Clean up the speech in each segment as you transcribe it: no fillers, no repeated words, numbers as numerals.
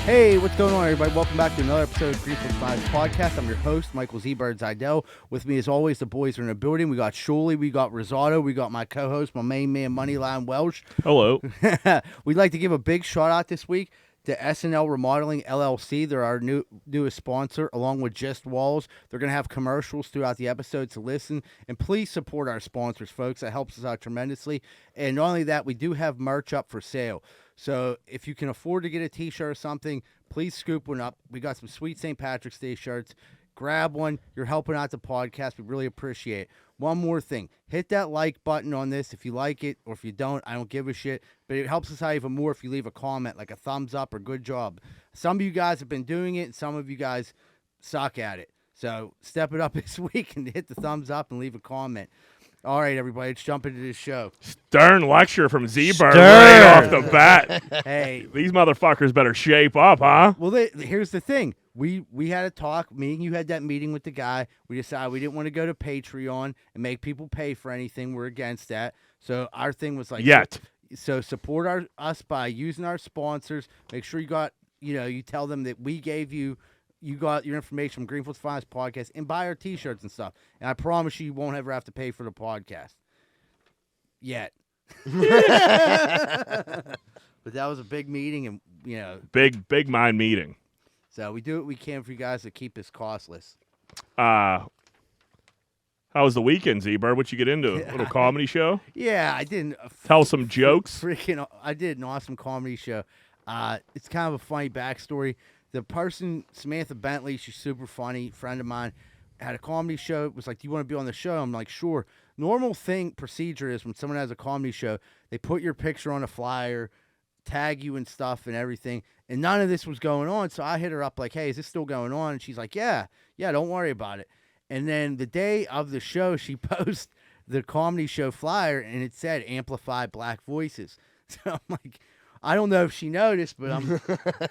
Hey, what's going on, everybody? Welcome back to another episode of Greenfield podcast. I'm your host, Michael Z-Bird Zidell. With me, as always, the boys are in the building. We got Shuley, we got Rosato, we got my co-host, my main man, Moneyline Welsh. Hello. We'd like to give a big shout-out this week to SNL Remodeling LLC. They're our newest sponsor, along with Just Walls. They're going to have commercials throughout the episode to listen. And please support our sponsors, folks. That helps us out tremendously. And not only that, we do have merch up for sale. So if you can afford to get a t-shirt or something, please scoop one up. We got some sweet St. Patrick's Day shirts. Grab one. You're helping out the podcast. We really appreciate it. One more thing. Hit that like button on this if you like it, or if you don't, I don't give a shit. But it helps us out even more if you leave a comment, like a thumbs up or good job. Some of you guys have been doing it, and some of you guys suck at it. So step it up this week and hit the thumbs up and leave a comment. All right, everybody, let's jump into this show. Stern lecture from Z-Bird right off the bat. Hey. These motherfuckers better shape up, huh? Well, here's the thing. We had a talk. Me and you had that meeting with the guy. We decided we didn't want to go to Patreon and make people pay for anything. We're against that. So our thing was like... So support us by using our sponsors. Make sure you tell them that we gave you got your information from Greenfield's Finest Podcast, and buy our t-shirts and stuff. And I promise you won't ever have to pay for the podcast. Yet. But that was a big meeting, and, Big mind meeting. So we do what we can for you guys to keep this costless. How was the weekend, Z-Bird? What'd you get into? A little comedy show? Yeah, I did. Tell some jokes? I did an awesome comedy show. It's kind of a funny backstory. The person, Samantha Bentley, she's super funny, friend of mine, had a comedy show. It was like, do you want to be on the show? I'm like, sure. Normal procedure is when someone has a comedy show, they put your picture on a flyer, tag you and stuff and everything. And none of this was going on. So I hit her up like, hey, is this still going on? And she's like, yeah, don't worry about it. And then the day of the show, she posted the comedy show flyer, and it said, amplify black voices. So I'm like, I don't know if she noticed, but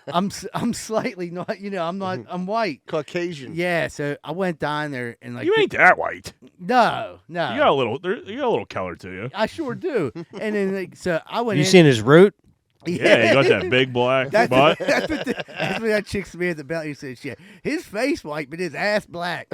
I'm slightly not, I'm white. Caucasian. Yeah, so I went down there and you ain't that white. No. You got a little color to you. I sure do. And then so I went. You seen his root? Yeah, you got that big black butt. That's what that chick to me at the belly said. Shit, his face white, but his ass black.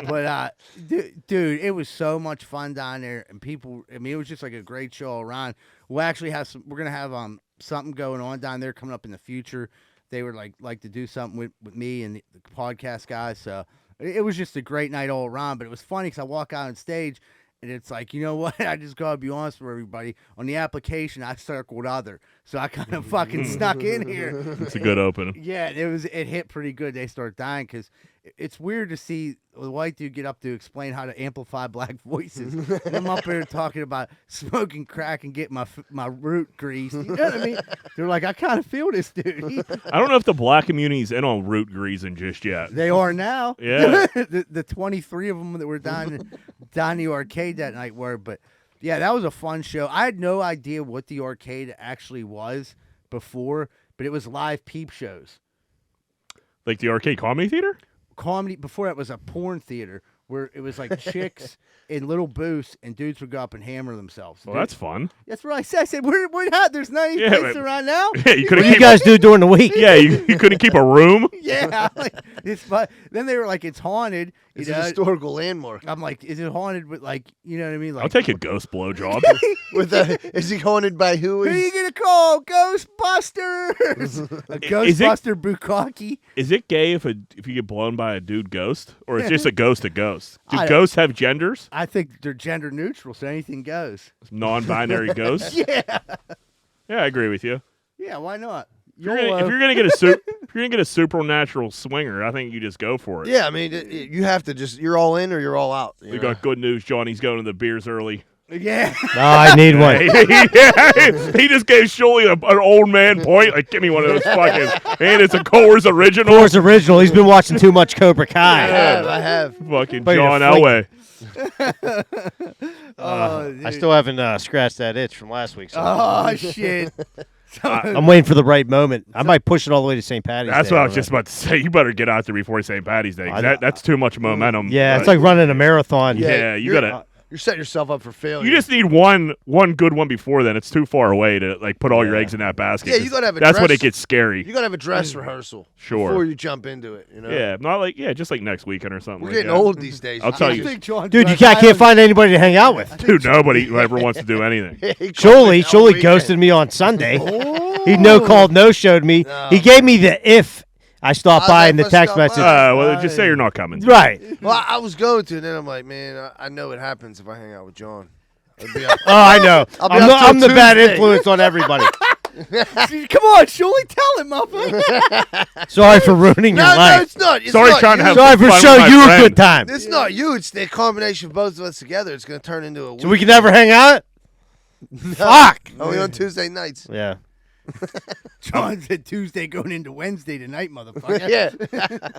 But dude, it was so much fun down there, and people. I mean, it was just like a great show all around. We'll actually have we're gonna have something going on down there coming up in the future. They would like to do something with me and the podcast guys. So it was just a great night all around. But it was funny because I walk out on stage. And it's like, you know what? I just got to be honest with everybody. On the application, I circled other. So I kind of fucking snuck in here. It's a good opening. Yeah, it hit pretty good. They start dying because it's weird to see a white dude get up to explain how to amplify black voices. And I'm up there talking about smoking crack and getting my root greased. You know what I mean? They're like, I kind of feel this dude. I don't know if the black community's in on root greasing just yet. They are now. Yeah. the 23 of them that were down the arcade that night were. But, yeah, that was a fun show. I had no idea what the arcade actually was before, but it was live peep shows. Like the arcade comedy theater? Comedy before that was a porn theater where it was like chicks in little booths and dudes would go up and hammer themselves. Well, that's fun. That's what I said. I said, we're not. There's not any place around now. Yeah, What do you guys do during the week? Yeah, you couldn't keep a room. Yeah, it's fun. Then they were like, it's haunted. It's a historical landmark. I'm like, is it haunted? But like, you know what I mean? Like, I'll take a ghost blowjob. Is he haunted by who? Who are you gonna call? Ghostbusters. A Ghostbuster Bukkake. Is it gay if you get blown by a dude ghost, or it's just a ghost? Do ghosts have genders? I think they're gender neutral, so anything goes. Non-binary ghosts. Yeah. Yeah, I agree with you. Yeah, why not? If you're gonna get a supernatural swinger, I think you just go for it. Yeah, I mean, you have to you're all in or you're all out. We got good news. Johnny's going to the beers early. Yeah. Oh, I need one. He just gave Shuley an old man point. Like, give me one of those fucking. And it's a Coors Original. Coors Original. He's been watching too much Cobra Kai. I have. Fucking But John you're Elway. I still haven't scratched that itch from last week. So Oh, shit. I'm waiting for the right moment. I might push it all the way to St. Patty's That's Day. what I was just about to say. You better get out there before St. Patty's Day. 'Cause that's too much momentum. Yeah, it's like running a marathon. Yeah, you gotta. You're setting yourself up for failure. You just need one good one before then. It's too far away to like put all your eggs in that basket. Yeah, you gotta have a That's when dress- it gets scary. You gotta have a dress rehearsal Sure. before you jump into it. You know. Yeah, not like just like next weekend or something. We're like getting that. old these days. I'll tell you. Dude, you can't find anybody to hang out with. Dude, nobody ever wants to do anything. Shirley ghosted me on Sunday. He no-called, no-showed me. No. He gave me the if I stopped by in the let's text go message. by. Well, just say you're not coming. Right. Well, I was going to, and then I'm like, man, I know it happens if I hang out with John. I'd be up- Oh, I know. I'll be up till I'm the bad Tuesday. influence on everybody. Come on, Shirley, tell him, motherfucker. Sorry for ruining your no, life. it's not. It's Sorry not trying to you. have Sorry for fun showing with my you a friend. good time. It's not you. It's the combination of both of us together. It's going to turn into a. So we can never hang out? Fuck. Only on Tuesday nights. Yeah. John said Tuesday going into Wednesday tonight, motherfucker. Yeah.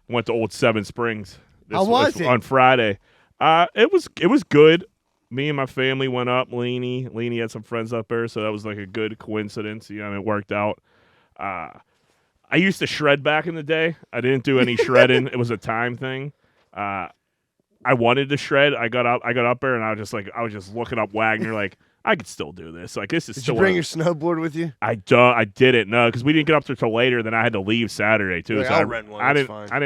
Went to Old Seven Springs. How was it? On Friday? It was good. Me and my family went up. Leany had some friends up there, so that was like a good coincidence. You know, it worked out. I used to shred back in the day. I didn't do any shredding. It was a time thing. I wanted to shred. I got up there, and I was just looking up Wagner like I could still do this. Like this is Did still. you bring your snowboard with you? I didn't know because we didn't get up there till later. Then I had to leave Saturday too. Like, so I'll rent one, I that's didn't. fine. I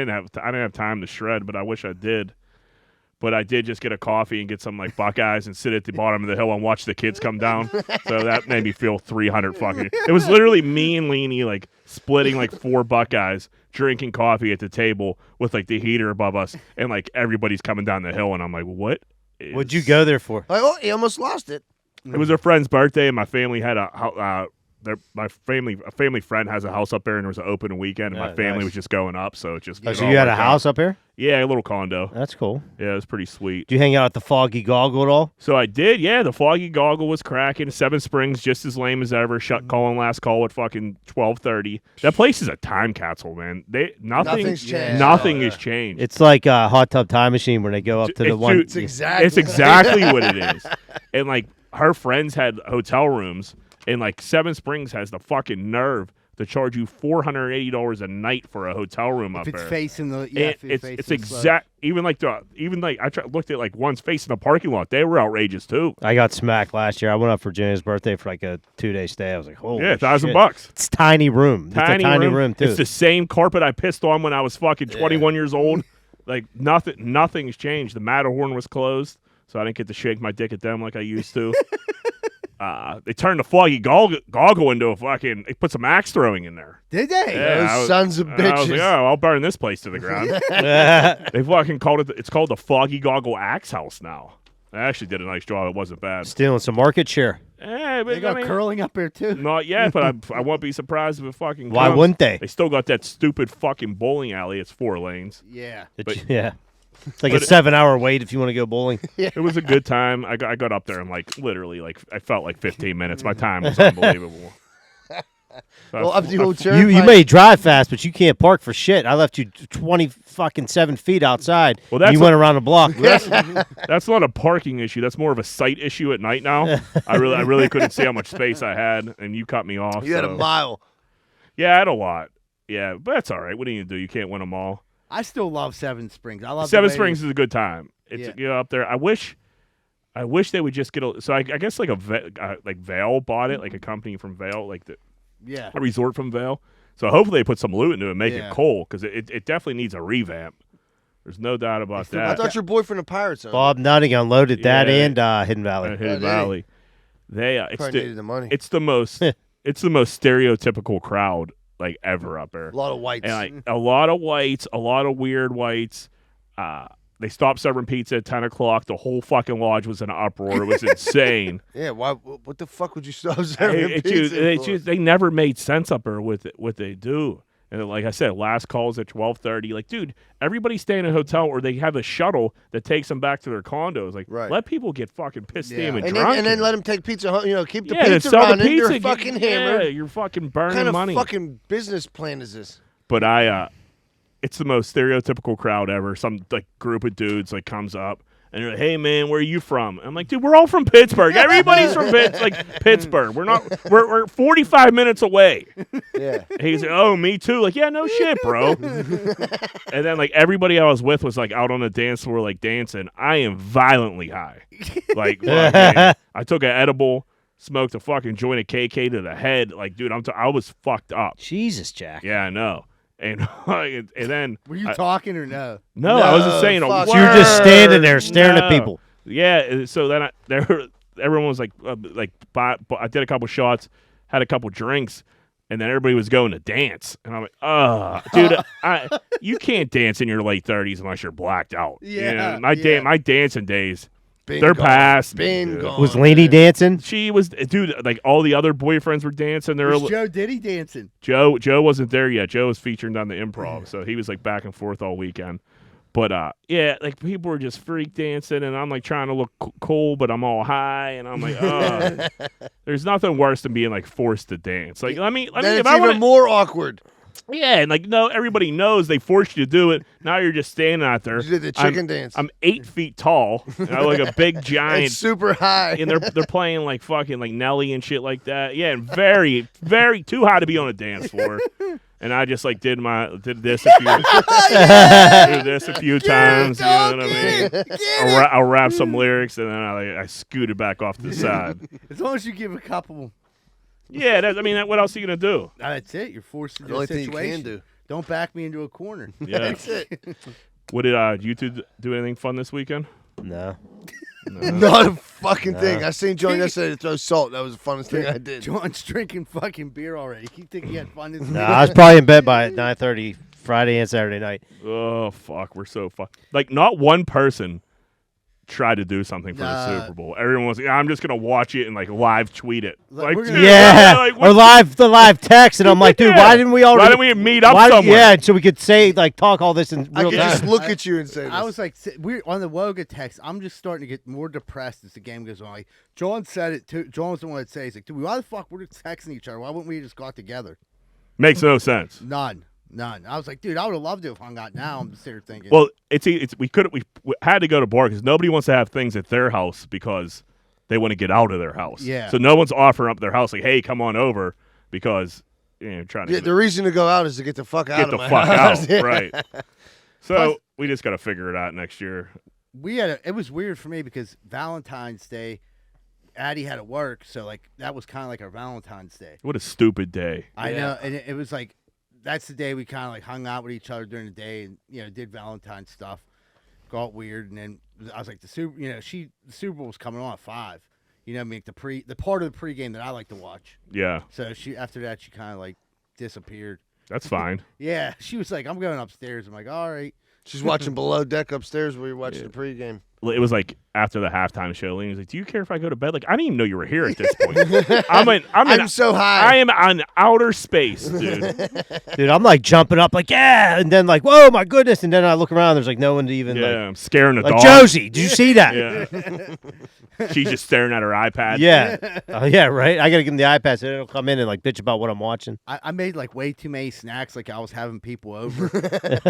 didn't have time to shred, but I wish I did. But I did just get a coffee and get some like Buckeyes and sit at the bottom of the hill and watch the kids come down. So that made me feel 300 fucking. It was literally me and Leany like splitting like 4 Buckeyes, drinking coffee at the table with like the heater above us, and like everybody's coming down the hill, and I'm like, what? What'd you go there for? Like, oh, he almost lost it. It was a friend's birthday, and my family had a family friend has a house up there, and there was an open weekend, and Yeah, my family nice. was just going up, so it just. Oh, it so all you had a worked out. house up here? Yeah, a little condo. That's cool. Yeah, it was pretty sweet. Did you hang out at the Foggy Goggle at all? So I did, yeah. The Foggy Goggle was cracking. Seven Springs, just as lame as ever. Shut calling last call at fucking 12:30. That place is a time capsule, man. Nothing's changed. Nothing has changed. It's like a hot tub time machine where they go up to the It's one. true. It's exactly. It's exactly what it is. And like her friends had hotel rooms, and like Seven Springs has the fucking nerve to charge you $480 a night for a hotel room up If it's there. facing the It's exact. Even like looked at like one's facing the parking lot. They were outrageous too. I got smacked last year. I went up for Jenny's birthday for like a 2-day stay. I was like, holy Yeah, $1,000 shit. bucks. It's tiny room. It's a tiny room too. It's the same carpet I pissed on when I was fucking 21 years old. Like nothing's changed. The Matterhorn was closed, so I didn't get to shake my dick at them like I used to. They turned the Foggy Goggle into a fucking. They put some axe throwing in there. Did they? Yeah, Those I was- sons of I was like, bitches. oh, I'll burn this place to the ground. They fucking called it. It's called the Foggy Goggle Axe House now. I actually did a nice job. It wasn't bad. Stealing some market share. But, They got curling up there too. Not yet, but I won't be surprised if it fucking. Why comes. wouldn't they? They still got that stupid fucking bowling alley. It's 4 lanes. Yeah. Yeah. It's like a but- 7-hour wait if you want to go bowling. It was a good time. I got up there and like literally like I felt like 15 minutes. My time was unbelievable. So Well, up the old You turnpike. may drive fast, but you can't park for shit. I left you 7 feet outside. Well, and that's you went around the block. that's not a parking issue. That's more of a sight issue at night now. I really couldn't see how much space I had, and you cut me off. You had a so- mile. Yeah, I had a lot. Yeah, but that's all right. What are you gonna do? You can't win them all. I still love Seven Springs. I love Seven the way Springs is a good time. It's Yeah. you know, up there. I wish they would just get a. So I guess like like Vail bought it, like a company from Vail, like Yeah. a resort from Vail. So hopefully they put some loot into it and make Yeah. it cool because it definitely needs a revamp. There's no doubt about I that. thought your boyfriend of Pirates owned it. Bob Nutting unloaded that Yeah. and Hidden Valley. Hidden did he? Valley. They Probably needed the money. it's the most stereotypical crowd like ever up there. A lot of whites. And like a lot of whites, a lot of weird whites. They stopped serving pizza at 10 o'clock. The whole fucking lodge was in an uproar. It was insane. Yeah, why? What the fuck would you stop serving It pizza just, for? they never made sense up there with it, what they do. And like I said, last calls at 12:30. Like, dude, everybody stay in a hotel or they have a shuttle that takes them back to their condos. Like, Right. let people get fucking pissed Yeah. and And drunk. then let them take pizza home. You know, keep the yeah, then pizza sell running. the pizza. They're fucking hammered. Yeah, you're fucking What burning kind of money. fucking business plan is this? But it's the most stereotypical crowd ever. Some like group of dudes like comes up And they're like, hey, man, where are you from? I'm like, dude, we're all from Pittsburgh. Everybody's from Pittsburgh. We're 45 minutes away. Yeah. And he's like, oh, me too. Like, yeah, no shit, bro. And then, like, everybody I was with was, like, out on the dance floor, like, dancing. I am violently high. Like, fucking, I took an edible, smoked a fucking joint of KK to the head. Like, dude, I was fucked up. Jesus, Jack. Yeah, I know. And then Were you talking or no? no, I was just saying a fuck. word. So you're just standing there staring at people. Yeah. So then everyone was like, I did a couple shots, had a couple drinks, and then everybody was going to dance, and I'm like, dude, you can't dance in your late 30s unless you're blacked out. Yeah, my dancing days. Been They're gone. past. Been dude. gone. Was Lainey dancing? She was, dude. Like all the other boyfriends were dancing. Was Joe Diddy dancing? Joe wasn't there yet. Joe was featured on the improv, so he was like back and forth all weekend. But yeah, like people were just freak dancing, and I'm like trying to look cool, but I'm all high, and I'm like, there's nothing worse than being like forced to dance. Like let me Then if it's I even want. more awkward. Yeah, and like no, everybody knows they forced you to do it. Now you're just standing out there. You did the chicken dance. I'm 8 feet tall. And I look like a big giant. It's super high. And they're playing like fucking like Nelly and shit like that. Yeah, and very, very too high to be on a dance floor. And I just like did this a few times. You know what I mean? I'll rap some lyrics and then I scooted back off to the side. As long as you give a couple. Yeah, what else are you gonna do? That's it. You're forced into The a only thing you situation. can do. Don't back me into a corner. Yeah. That's it. What did you two do anything fun this weekend? No. Not a fucking thing. I seen John yesterday throw salt. That was the funnest thing I did. John's drinking fucking beer already. You think he had fun this No, I was probably in bed by 9:30 Friday and Saturday night. Oh fuck, we're so fucked. Like not one person tried to do something for the Super Bowl. Everyone was like, I'm just gonna watch it and like live tweet it. Like, we're dude, gonna- Yeah, like, or the live text, and I'm like, dude, why didn't we already? Why didn't we meet up somewhere? Yeah, so we could say talk all this in I real could time. just look at you and say this. I was like, we're on the Woga text. I'm just starting to get more depressed as the game goes on. Like John said it too. John was the one that said, he's like, dude, why the fuck we're texting each other? Why wouldn't we just got together? Makes no sense. None. I was like, dude, I would have loved to have hung out. Now I'm just here thinking. Well, we had to go to bar because nobody wants to have things at their house because they want to get out of their house. Yeah. So no one's offering up their house like, hey, come on over because trying to the reason to go out is to get the fuck out get of the my fuck house. out, Yeah. right? So we just got to figure it out next year. it was weird for me because Valentine's Day, Addie had to work, so like that was kind of like our Valentine's Day. What a stupid day. I know, and it was like that's the day we kind of like hung out with each other during the day and did Valentine's stuff. Got weird, and then I was like the Super Bowl was coming on at 5. You know, I mean, the part of the pregame that I like to watch. Yeah, So after that she kind of like disappeared. that's fine. Yeah, she was like, I'm going upstairs. I'm like, all right. She's watching Below Deck upstairs where you're watching the pregame. It was like after the halftime show, Lena was like, do you care if I go to bed? Like, I didn't even know you were here at this point. I'm so high. I am on outer space, dude. Dude, I'm like jumping up, like yeah, and then like whoa, my goodness, and then I look around, there's like no one to even Yeah, I'm scaring the like dog. Josie, did you see that? Yeah. She's just staring at her iPad. Yeah. Oh yeah, right. I gotta give him the iPad so it'll come in and like bitch about what I'm watching. I made like way too many snacks. Like I was having people over.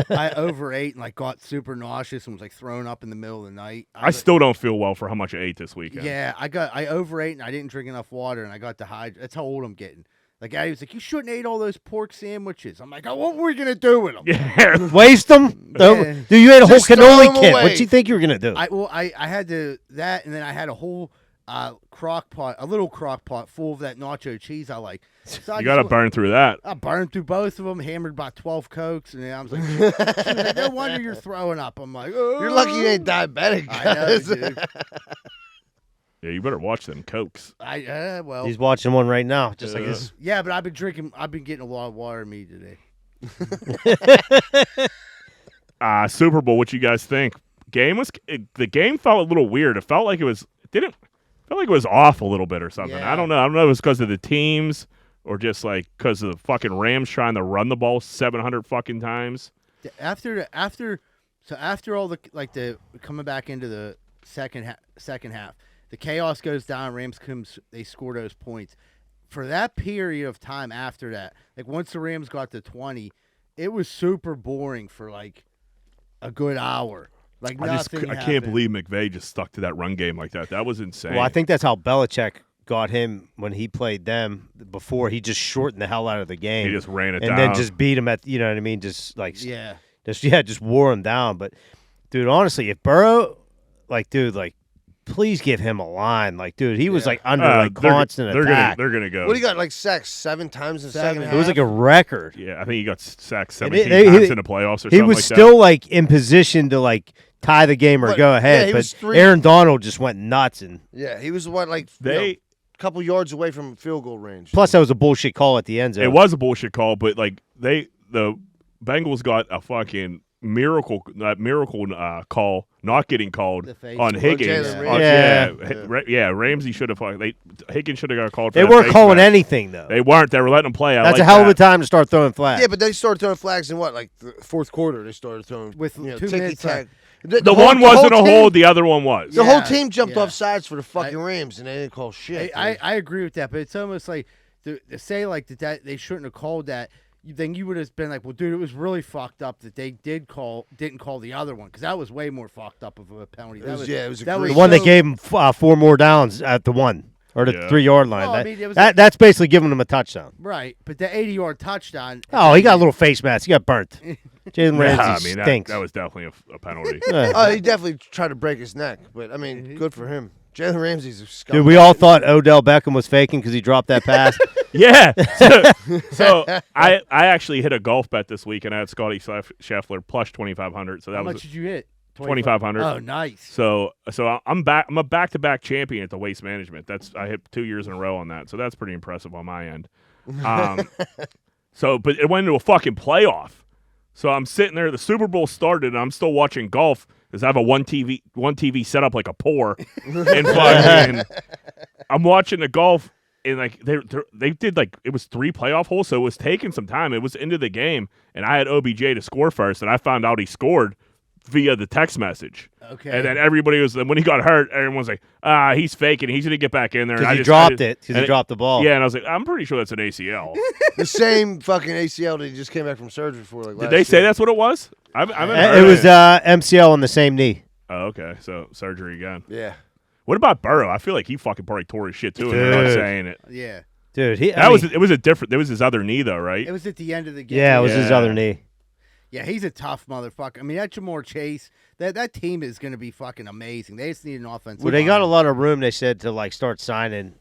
I overate and like got super nauseous and was like throwing up in the middle of the night. I still don't feel well for how much I ate this weekend. Yeah, I overate and I didn't drink enough water and I got dehydrated. That's how old I'm getting. Like Addie was like, you shouldn't eat all those pork sandwiches. I'm like, oh, what were we gonna do with them? Yeah. Waste them? Yeah. Dude, you ate a whole Just throw cannoli 'em kit. away. What'd you think you were gonna do? I had that and then I had a whole crock pot, a little crock pot full of that nacho cheese I like. So You got to burn through that. I burned through both of them, hammered about 12 Cokes, and then I was like, she was like, no wonder you're throwing up. I'm like, oh. You're lucky you ain't diabetic. I know, dude. Yeah, you better watch them Cokes. Well, He's watching one right now, just like this. yeah, but I've been getting a lot of water in me today. Super Bowl, what you guys think? The game felt a little weird. It felt like it was off a little bit or something. Yeah. I don't know. I don't know if it's because of the teams or just like because of the fucking Rams trying to run the ball 700 fucking times. After all the coming back into the second half, the chaos goes down. Rams they score those points. For that period of time after that, like once the Rams got to 20, it was super boring for like a good hour. Like I nothing. can't happened. believe McVay just stuck to that run game like that. That was insane. Well, I think that's how Belichick got him when he played them before. He just shortened the hell out of the game. he just ran it and down. then just beat him at, you know what I mean? Just like, Yeah. just wore him down. But, dude, honestly, if Burrow, please give him a line. Like, dude, he was under constant attack. They're gonna go. What do you got? Like sacks 7 times in the second half? It was like a record. Yeah, I think he got sacked And 17 they- times in the playoffs or something He was like still like in position to like tie the game or But, go yeah, ahead, he but was three- Aaron Donald just went nuts. And Yeah, he was a couple yards away from field goal range. plus, that was a bullshit call at the end zone. It was a bullshit call, but like the Bengals got a fucking miracle call not getting called The face. on Higgins. Jalen Ramsey. Yeah, Ramsey should have. Higgins should have got called. For They that weren't face calling mask. anything though. They weren't. They were letting them play. That's a hell of a time to start throwing flags. Yeah, but they started throwing flags in what, like the fourth quarter? They started throwing With 2 ticky minutes tack. The one wasn't a hold. The other one was. The Yeah, whole team jumped yeah. off sides for the fucking Rams, and they didn't call shit. I agree with that, but it's almost like to say like that they shouldn't have called that. Then you would have been like, well, dude, it was really fucked up that they didn't call the other one because that was way more fucked up of a penalty. It was a that great- the one that so- gave him 4 more downs at the 1 or the Yeah. 3-yard line. Well, I mean, it was That's basically giving him a touchdown. right, but the 80-yard touchdown. Oh, he got a little face mask. He got burnt. Jalen Ramsey Yeah, I mean stinks. that was definitely a penalty. He definitely tried to break his neck, but I mean, good for him. Jalen Ramsey's a scumbag. Dude, we all thought Odell Beckham was faking because he dropped that pass. Yeah. So I actually hit a golf bet this week, and I had Scotty Scheffler plus 2,500. So that How was much did you hit? 2,500. Oh, nice. So I'm back. I'm a back-to-back champion at the Waste Management. I hit 2 years in a row on that. So that's pretty impressive on my end. But it went into a fucking playoff. So I'm sitting there. The Super Bowl started, and I'm still watching golf because I have a one TV set up like a pour, and fucking I'm watching the golf. And like they did like it was 3 playoff holes, so it was taking some time. It was into the game, and I had OBJ to score first, and I found out he scored via the text message. Okay. And then everybody was when he got hurt, everyone's like, he's faking. He's gonna get back in there. Because And he dropped it. Because he and dropped the ball. Yeah, and I was like, I'm pretty sure that's an ACL. the same fucking ACL that he just came back from surgery for. Like Did they say that's what it was? I haven't It heard was it. MCL on the same knee. Oh, okay. So surgery again. Yeah. What about Burrow? I feel like he fucking probably tore his shit too, and they're not Dude. saying it. Yeah. Dude, It was a different. It was his other knee though, right? It was at the end of the game. yeah, it was his Yeah. other knee. Yeah, he's a tough motherfucker. I mean, that Jamar Chase, that team is going to be fucking amazing. They just need an offensive Well, they got a line. lot of room, they said, to like start signing.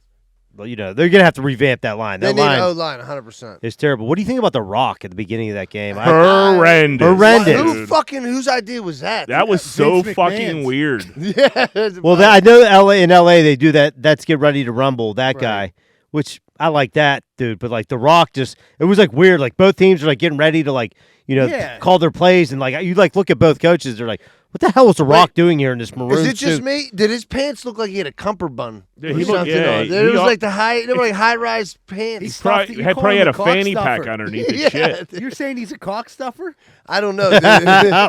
Well, you know, they're going to have to revamp that line. They That need an line O-line, 100%. is terrible. What do you think about The Rock at the beginning of that game? Horrendous. Horrendous. Dude. Whose idea was that? That was so Vince fucking McMahon's. weird. Yeah. Well, I know in LA they do that. That's Get Ready to Rumble, that guy, which I like that, dude. But like The Rock it was like weird. Like both teams are like getting ready to like, Yeah. call their plays. And like you like look at both coaches. They're like, what the hell is The Rock doing here in this maroon Is it just suit? me? Did his pants look like he had a cummerbund? Yeah, or he looked- something yeah, on? he It was al- like they were like high-rise pants. He's Probably You had call probably him had a a cock fanny stuffer. pack underneath his Yeah. shit. You're saying he's a cock stuffer? I don't know. Dude.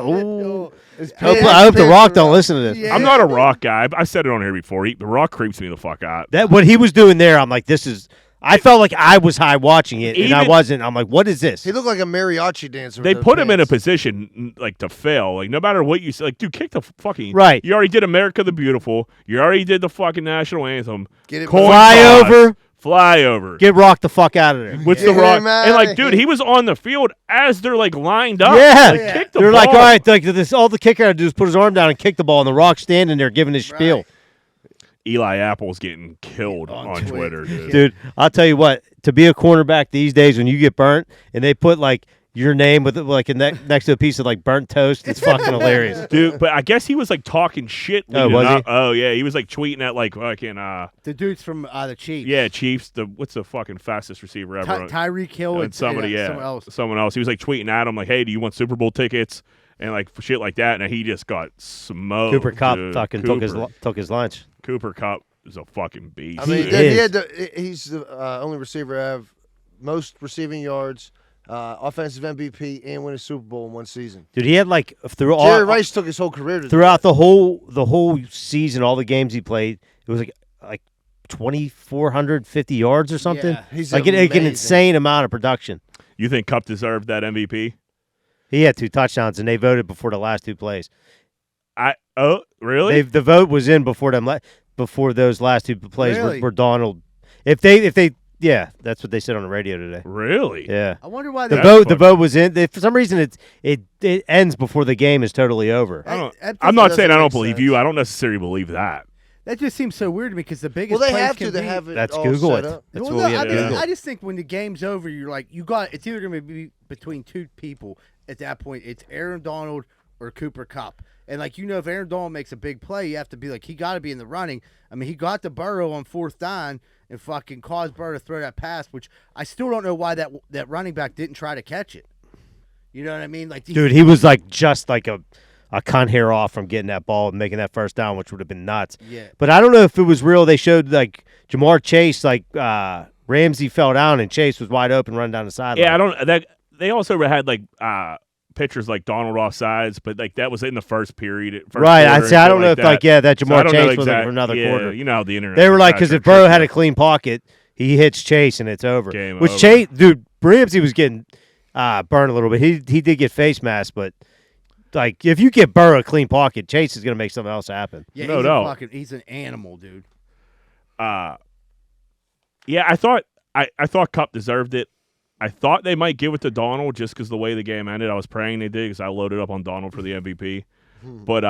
Ooh. His I hope, pants- I hope The pants Rock were don't out. listen to this. Yeah. I'm not a Rock guy. I said it on here before. The Rock creeps me the fuck out. That what he was doing there, I'm like, this is. I felt like I was high watching it, and I Even- wasn't. I'm like, what is this? He looked like a mariachi dancer. They with those put him in a pants. position like to fail. Like no matter what you say, like dude, kick the fucking Right. You already did America the Beautiful. You already did the fucking national anthem. Get it Coin back. Flyover. Flyover. Get Rock the fuck out of there. What's Get the Rock? him And outta like, dude, here. he was on the field as they're like lined up. Yeah. Like, Yeah. kick the They're ball. like, all right, like this. All the kicker had to do is put his arm down and kick the ball, and the Rock standing there giving his spiel. Right. Eli Apple's getting killed on Twitter, dude. Dude, I'll tell you what. To be a cornerback these days, when you get burnt and they put like your name with like next to a piece of like burnt toast, it's fucking hilarious. Dude, but I guess he was like talking shit. Oh, leading was he? up. Oh yeah, he was like tweeting at like fucking The dude's from the Chiefs. yeah, Chiefs. What's the fucking fastest receiver ever? Tyreek Hill And somebody, someone else. He was like tweeting at him like, "Hey, do you want Super Bowl tickets?" And like shit like that. And he just got smoked. Cooper Kupp dude. fucking took his lunch. Cooper Kupp is a fucking beast. I mean, He he is. had he's the only receiver to have most receiving yards, offensive MVP, and win a Super Bowl in one season. Dude, he had like Jerry Rice took his whole career to do throughout that. the whole season, all the games he played, it was like 2,450 yards or something. Yeah. He's Like an amazing. insane amount of production. You think Kupp deserved that MVP? He had 2 touchdowns, and they voted before the last 2 plays. Really? The vote was in before them. Before those last two plays Really? were Donald. If they, yeah, that's what they said on the radio today. Really? Yeah. I wonder why The they That's vote funny. was in. For some reason, it ends before the game is totally over. I'm not saying I don't make believe sense. you. I don't necessarily believe that. That just seems so weird to me because the biggest Well, they plays have can to. They be- have it That's all Google set it. up. That's Well, what no, we I, have to mean, Google. I just think when the game's over, you're like, it's either going to be between two people at that point. It's Aaron Donald or Cooper Kupp. And, like, if Aaron Donald makes a big play, you have to be like, he got to be in the running. I mean, he got to Burrow on 4th down and fucking caused Burrow to throw that pass, which I still don't know why that running back didn't try to catch it. You know what I mean? Like, Dude, he was like just like a cunt hair off from getting that ball and making that first down, which would have been nuts. Yeah. But I don't know if it was real. They showed like Jamar Chase, like Ramsey fell down and Chase was wide open running down the sideline. Yeah, I don't. That they also had like pitchers like Donald offsides, but like that was in the first period. First Right. quarter I say I and don't know if shit like that. that So I Jamar don't Chase know was like exact- for another yeah, quarter. You know how the internet. They were like, because because if Burrow had a clean pocket, he hits Chase and it's over. Game Which over. Chase, dude, Ramsey was getting burned a little bit. He did get face mask, but like if you get Burrow a clean pocket, Chase is gonna make something else happen. Yeah, No he's doubt. he's an animal, dude. Yeah, I thought Cup deserved it. I thought they might give it to Donald just because the way the game ended. I was praying they did because I loaded up on Donald for the MVP. But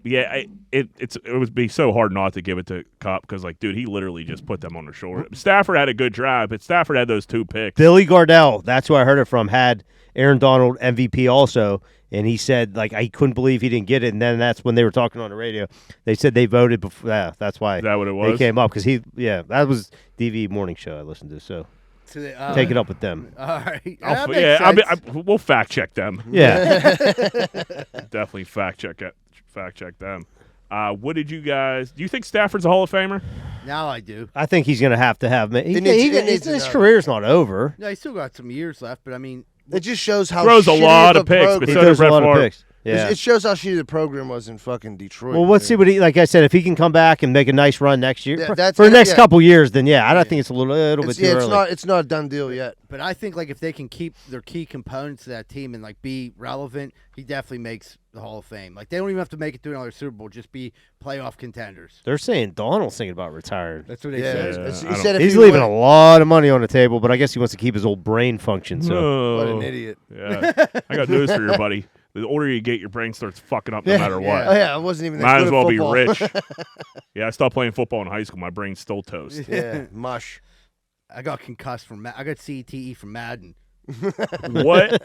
yeah, it would be so hard not to give it to Cup because like, dude, he literally just put them on the shore. Stafford had a good drive, but Stafford had those 2 picks. Billy Gardell, that's who I heard it from, had Aaron Donald MVP also, and he said like he couldn't believe he didn't get it. And then that's when they were talking on the radio. They said they voted before. Yeah, that's why Is that what it they was? came up because that was DV morning show I listened to. So So they, take it up with them. All right. I'll- That makes yeah, sense. we'll fact check them. Yeah. Definitely fact check them. What did you guys? Do you think Stafford's a Hall of Famer? Now I do. I think he's gonna have to have. It needs His another. career's not over. No, he's still got some years left, but I mean, It just shows how Throws a shitty lot the of picks, but program- He so did throws a Brett lot of Favre. picks. Yeah. It shows how shitty the program was in fucking Detroit. Well, let's see what he. Like I said, if he can come back and make a nice run next year Yeah, for that's the it, next yeah. couple years, then yeah, I don't think it's a little bit too early. it's not a done deal yet. but I think like if they can keep their key components of that team and like be relevant, he definitely makes the Hall of Fame. Like they don't even have to make it through another Super Bowl, just be playoff contenders. They're saying Donald's thinking about retiring. That's what they Yeah, said. it's- I he don't- said if He's he leaving went- a lot of money on the table, but I guess he wants to keep his old brain function. So No. What an idiot! Yeah, I got news for you, buddy. The older you get, your brain starts fucking up no matter what. Oh yeah, I wasn't even. That Might good as well at be football. rich. Yeah, I stopped playing football in high school. My brain's still toast. Yeah, mush. I got concussed from I got CTE from Madden. What?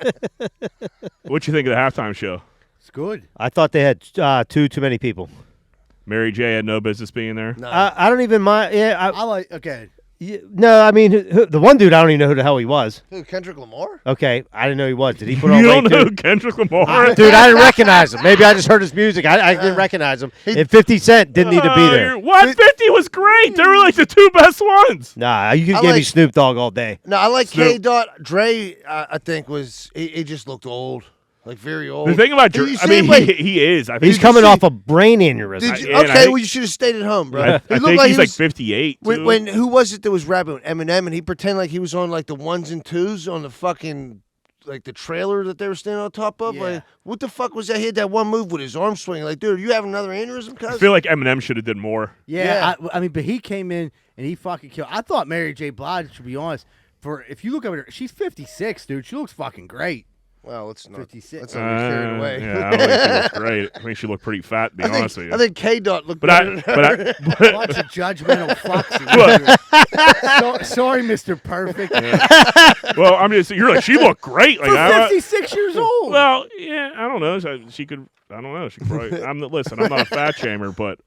What you think of the halftime show? It's good. I thought they had too many people. Mary J had no business being there. No. I don't even mind. Yeah, I like no, I mean the one dude I don't even know who the hell he was. Who, Kendrick Lamar? Okay, I didn't know he was. Did he put You on don't weight know too? who Kendrick Lamar is? Dude, I didn't recognize him. Maybe I just heard his music. I didn't recognize him. And 50 Cent didn't need to be there. What? 50 was great. They were like the 2 best ones. Nah, you could I give me like- Snoop Dogg all day. No, I like Snoop. K. Dot. Dre, I think was he just looked old, like very old. The thing about Did Drew, you I see mean, him, like- he is. I He's think, coming see- off a brain aneurysm. Did you, and I okay, think- well you should have stayed at home, bro. I He looked think like he's he like was, 58. Too. when who was it that was rapping Eminem and he pretended like he was on like the 1s and 2s on the fucking like the trailer that they were standing on top of. Yeah. Like, what the fuck was that? He had that one move with his arm swinging. Like, dude, you having another aneurysm, I cuz? feel like Eminem should have did more. Yeah, I mean, but he came in and he fucking killed. I thought Mary J. Blige, to be honest, if you look at her, she's 56, dude. She looks fucking great. Well, let's not. 56. Let's not get carried away. Yeah, I don't think she looks great. I think she looked pretty fat, to be honest with you. I think K. Dot looked but better. Bunch of judgmental fucks. Sorry, Mr. Perfect. well, I'm just you're like she looked great. Like For I, 56 years old. well, yeah, I don't know. She could. I don't know. She could probably. Listen. I'm not a fat shamer, but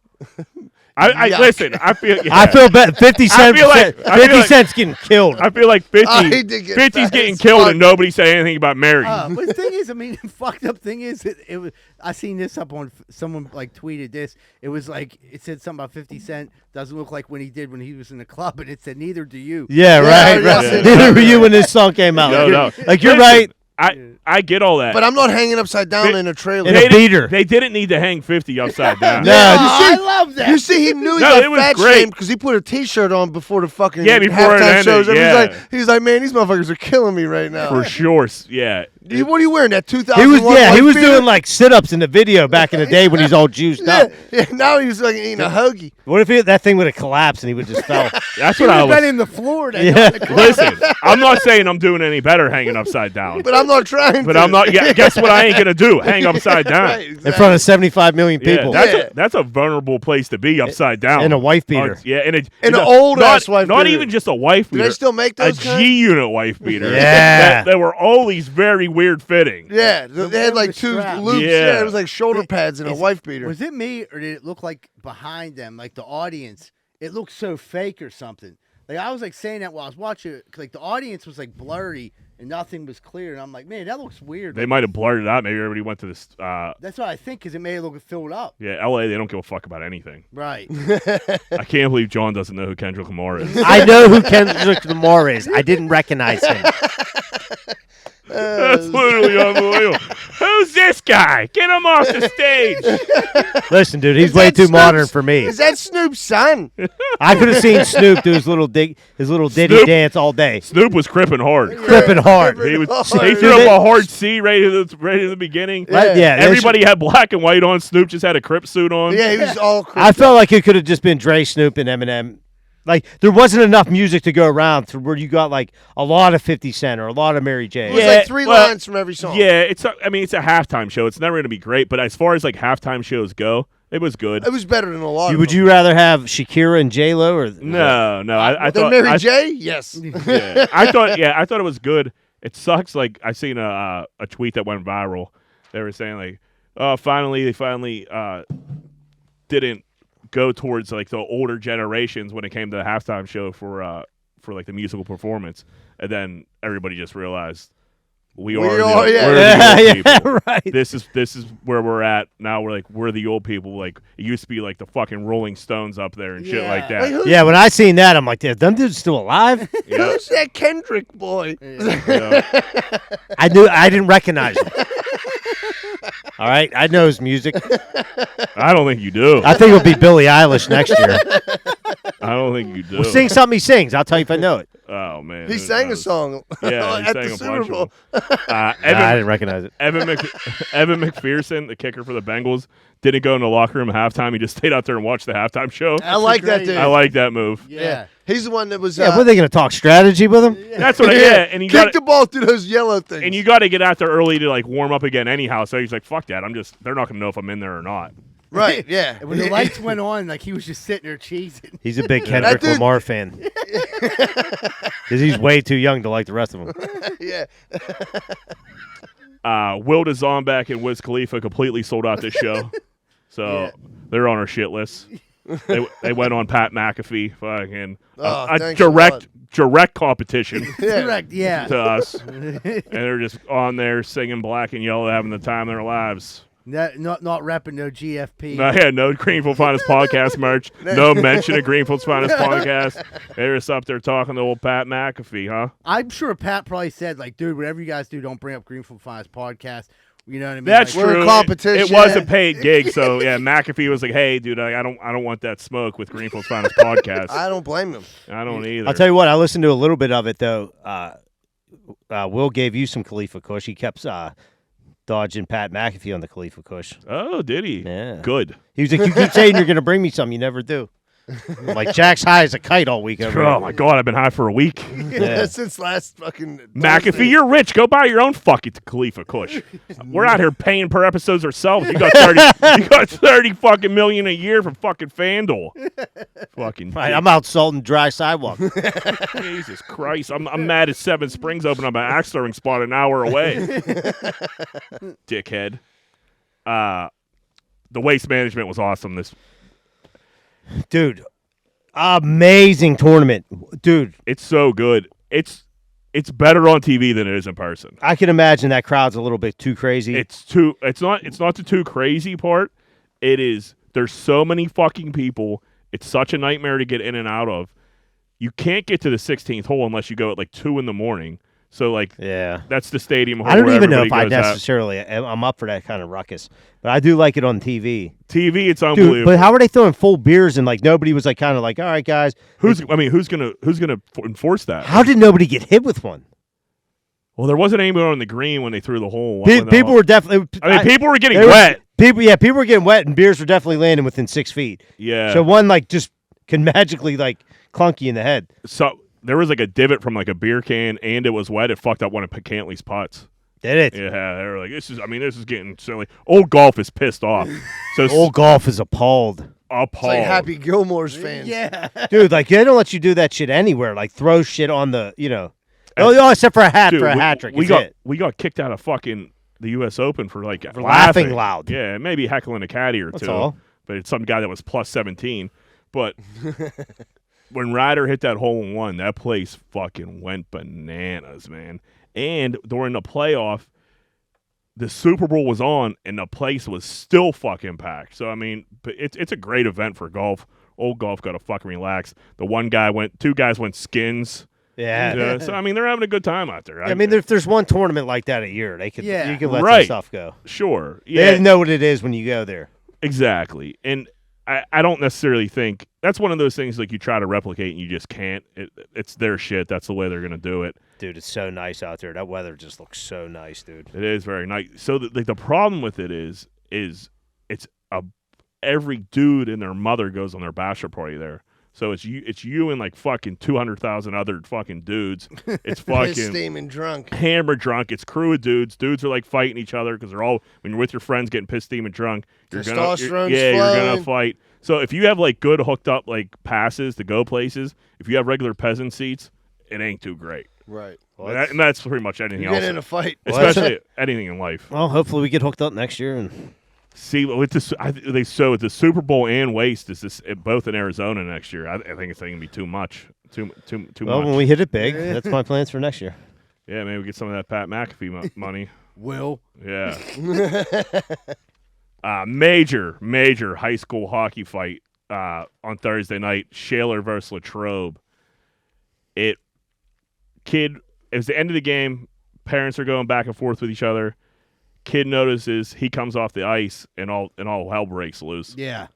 I Yuck. listen. I feel. Yeah, I feel bad. 50 Cent. feel like- I feel 50 like- Cent's getting killed. I feel like 50. Oh, he did get 50's fat getting as killed, fuck. and nobody said anything about Mary. But the thing is, I mean, the fucked up thing is, it was. I seen this up on someone like tweeted this. It was like it said something about 50 Cent doesn't look like when he was in the club, and it said neither do you. Yeah, right. yeah, right. yeah. Neither were you when this song came out. no, Like you're Listen, right. I get all that. But I'm not hanging upside down in a trailer. In a beater. They didn't need to hang 50 upside down. No, I love that. You see, he knew he No, it got was fat great. shamed because he put a T-shirt on before the fucking Yeah, before it halftime ended, shows. And yeah. he's like, man, these motherfuckers are killing me right now. For sure. Yeah. What are you wearing? That 2001? He was beater? doing like sit-ups in the video back in the day when he's all juiced up. Yeah, now he was like eating a hoagie. What if that thing would have collapsed and he would just fell? That's He what I would have been was. in the floor. Yeah. Listen, I'm not saying I'm doing any better hanging upside down. But I'm not trying But to. I'm not. Yeah, guess what? I ain't gonna do. Hang upside down. Right, In exactly. front of 75 million Yeah, people. that's a vulnerable place to be upside down. In a wife beater. Yeah, and an old-ass not, wife Not beater. even just a wife Do beater. they still make those a kinds? G-unit wife beater. Yeah. There were always very weird fitting. Yeah, they had like the two strap. loops. Yeah. Yeah, it was like shoulder pads in a Is- wife beater. Was it me, or did it look like behind them, like the audience? It looked so fake or something. Like I was like saying that while I was watching it, 'cause, like the audience was like blurry and nothing was clear, and I'm like, man, that looks weird. They might have blurred it out. Maybe everybody went to this. That's what I think, because it made it look filled up. Yeah, L.A. They don't give a fuck about anything. Right. I can't believe John doesn't know who Kendrick Lamar is. I know who Kendrick Lamar is. I didn't recognize him. That's literally unbelievable. Who's this guy? Get him off the stage. Listen, dude, he's Is way that too Snoop's- modern for me. Is that Snoop's son? I could have seen Snoop do his little ditty Snoop- dance all day. Snoop was cripping hard. Crippin' hard. He was. Hard. He threw up a hard C right in the beginning. Right, yeah, they Everybody had black and white on. Snoop just had a Crip suit on. Yeah, he was all. I felt like it could have just been Dre, Snoop, and Eminem. Like there wasn't enough music to go around to where you got like a lot of 50 Cent or a lot of Mary J. It was Yeah, like three well, lines from every song. Yeah, it's a halftime show. It's never going to be great, but as far as like halftime shows go, it was good. It was better than a lot. Would you rather have Shakira and J Lo or No, I Than thought Mary J? Yes. Yeah, I thought it was good. It sucks. Like I seen a tweet that went viral. They were saying like, oh, they finally didn't go towards like the older generations when it came to the halftime show for like the musical performance, and then everybody just realized we're the old people. right. This is where we're at now. We're the old people. Like it used to be like the fucking Rolling Stones up there and shit like that. Like, who's, Yeah, when I seen that, I'm like, "Damn, them dudes still alive?" Yeah. who's that Kendrick boy? Yeah. I didn't recognize him. All right, I know his music. I don't think you do. I think it'll be Billie Eilish next year. I don't think you do. Well, sing something he sings. I'll tell you if I know it. Oh man, He who sang a knows? song Yeah, he at sang the a Super bunch Bowl. of them. I Evan, didn't recognize it. Evan McPherson, the kicker for the Bengals, didn't go in the locker room at halftime. He just stayed out there and watched the halftime show. I like that great- dude. I like that move. Yeah. He's the one that was. Yeah, what are they going to talk strategy with him? That's what. And you kick got the ball through those yellow things. and you got to get out there early to like warm up again anyhow. So he's like, "Fuck that! They're not gonna know if I'm in there or not." right? Yeah. And when the lights went on, like he was just sitting there cheesing. He's a big Kendrick dude- Lamar fan. Because he's way too young to like the rest of them. yeah. Will Zombek and Wiz Khalifa completely sold out this show, so Yeah. they're on our shit list. They went on Pat McAfee, fucking Oh, a thanks a direct competition Yeah. Correct. Yeah. to us, and they're just on there singing Black and Yellow, having the time of their lives. Not repping no GFP. No Greenfield Finest podcast merch. No mention of Greenfield's Finest podcast. They're just up there talking to old Pat McAfee, huh? I'm sure Pat probably said, like, dude, whatever you guys do, don't bring up Greenfield Finest podcast. You know what I mean? That's Like, We're true. in competition. It was a paid gig, so yeah. McAfee was like, "Hey, dude, I don't want that smoke with Greenfield's Finest podcast. I don't blame him. I don't either." I'll tell you what, I listened to a little bit of it, though. Will gave you some Khalifa Kush. He kept dodging Pat McAfee on the Khalifa Kush. Oh, did he? Yeah. Good. He was like, you keep saying you're going to bring me some. You never do. I'm like, Jack's high as a kite all week. Over Oh my God, I've been high for a week. Yeah. Since last fucking McAfee, you're rich. Go buy your own fucking Khalifa Kush. We're out here paying per episodes ourselves. You got 30. You got 30 fucking million a year from fucking FanDuel. Fucking Right, I'm out salting dry sidewalk. Jesus Christ. I'm mad at Seven Springs open up an axe throwing spot an hour away. Dickhead. The waste management was awesome this. Dude, amazing tournament. Dude, It's so good. It's better on TV than it is in person. I can imagine that crowd's a little bit too crazy. It's not the too crazy part. It is there's so many fucking people. It's such a nightmare to get in and out of. You can't get to the 16th hole unless you go at like 2 a.m. So like yeah. that's the stadium hole. I don't where even know if everybody I goes at. necessarily I'm up for that kind of ruckus. But I do like it on TV. TV, it's Dude, unbelievable. but how are they throwing full beers and like nobody was like kind of like, all right, guys. who's gonna enforce that? How did nobody get hit with one? Well, there wasn't anyone on the green when they threw the hole. People were definitely. People were getting wet. People were getting wet, and beers were definitely landing within 6 feet. Yeah. So one just can magically clunk you in the head. So there was a divot from a beer can, and it was wet. It fucked up one of Cantley's putts. Did it? Yeah, they were like, this is getting silly. Old Golf is pissed off. So Old Golf is appalled. It's like Happy Gilmore's fans. Yeah. Dude, they don't let you do that shit anywhere. Throw shit on the, except for a hat, for a hat trick. We got kicked out of fucking the U.S. Open for laughing loud. Yeah, maybe heckling a caddy or That's two. all. But it's some guy that was plus 17. But when Ryder hit that hole in one, that place fucking went bananas, man. And during the playoff, the Super Bowl was on, and the place was still fucking packed. So, I mean, it's a great event for golf. Old Golf got to fucking relax. Two guys went skins. Yeah. So, I mean, they're having a good time out there. I mean, if there's one tournament like that a year, you can let some stuff go. Sure. Yeah. They know what it is when you go there. Exactly. And I don't necessarily think that's one of those things you try to replicate and you just can't. It's their shit. That's the way they're going to do it. Dude, it's so nice out there. That weather just looks so nice, dude. It is very nice. So the problem with it is every dude and their mother goes on their bachelor party there. So it's you and fucking 200,000 other fucking dudes. It's fucking steaming drunk, hammer drunk. It's crew of dudes. Dudes are fighting each other because they're all when you're with your friends getting pissed, steaming drunk. You're gonna fight. So if you have good hooked up passes to go places, if you have regular peasant seats, it ain't too great. Right. Well, and that's pretty much anything else. Get in a fight, especially anything in life. Well, hopefully we get hooked up next year and. See, with this, with the Super Bowl and Waste is both in Arizona next year. I think it's going to be too much. Too much. Well, when we hit it big, that's my plans for next year. Yeah, maybe we get some of that Pat McAfee money. Will. Yeah. Major high school hockey fight on Thursday night. Shaler versus Latrobe. It was the end of the game. Parents are going back and forth with each other. Kid notices he comes off the ice and all hell breaks loose. Yeah.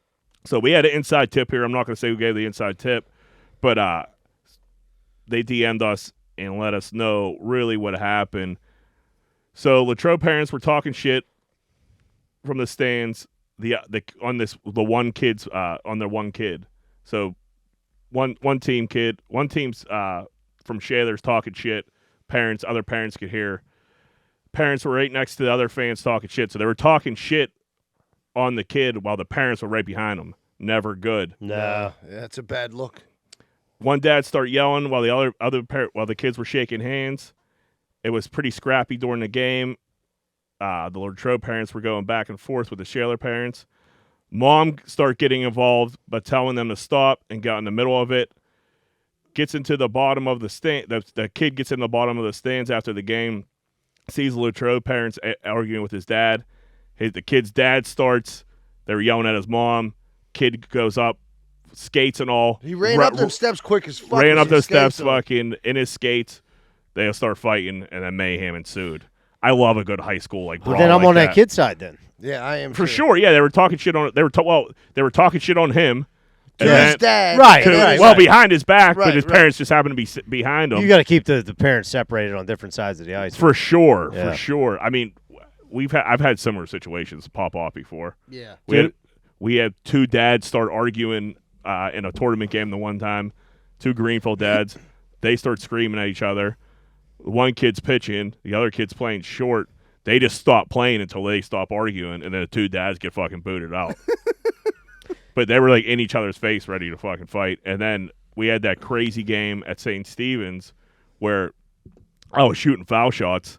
So we had an inside tip here. I'm not going to say who gave the inside tip, but they DM'd us and let us know really what happened. So Latrobe parents were talking shit from the stands on their one kid. So one team's from Shaler's talking shit. Other parents could hear. Parents were right next to the other fans talking shit. So they were talking shit on the kid while the parents were right behind them. Never good. No. That's a bad look. One dad started yelling while while the kids were shaking hands. It was pretty scrappy during the game. The Latrobe parents were going back and forth with the Shaler parents. Mom started getting involved by telling them to stop and got in the middle of it. Gets into the bottom of the stand. The kid gets in the bottom of the stands after the game. Sees the Latrobe parents arguing with his dad. The kid's dad starts. They were yelling at his mom. Kid goes up, skates and all. He ran up them steps quick as fuck. Ran up those steps fucking in his skates. They'll start fighing, and then mayhem ensued. I love a good high school brawl. Well, then I'm on that kid's side then. Yeah, I am for sure. Yeah, they were talking shit on. They were talking shit on him. His dad. Right. Behind his back, but his parents just happened to be behind him. You got to keep the parents separated on different sides of the ice. For sure. Yeah. For sure. I mean, I've had similar situations pop off before. Yeah. We had two dads start arguing in a tournament game the one time. Two Greenfield dads. They start screaming at each other. One kid's pitching. The other kid's playing short. They just stop playing until they stop arguing, and then the two dads get fucking booted out. But they were in each other's face, ready to fucking fight. And then we had that crazy game at St. Stephen's where I was shooting foul shots.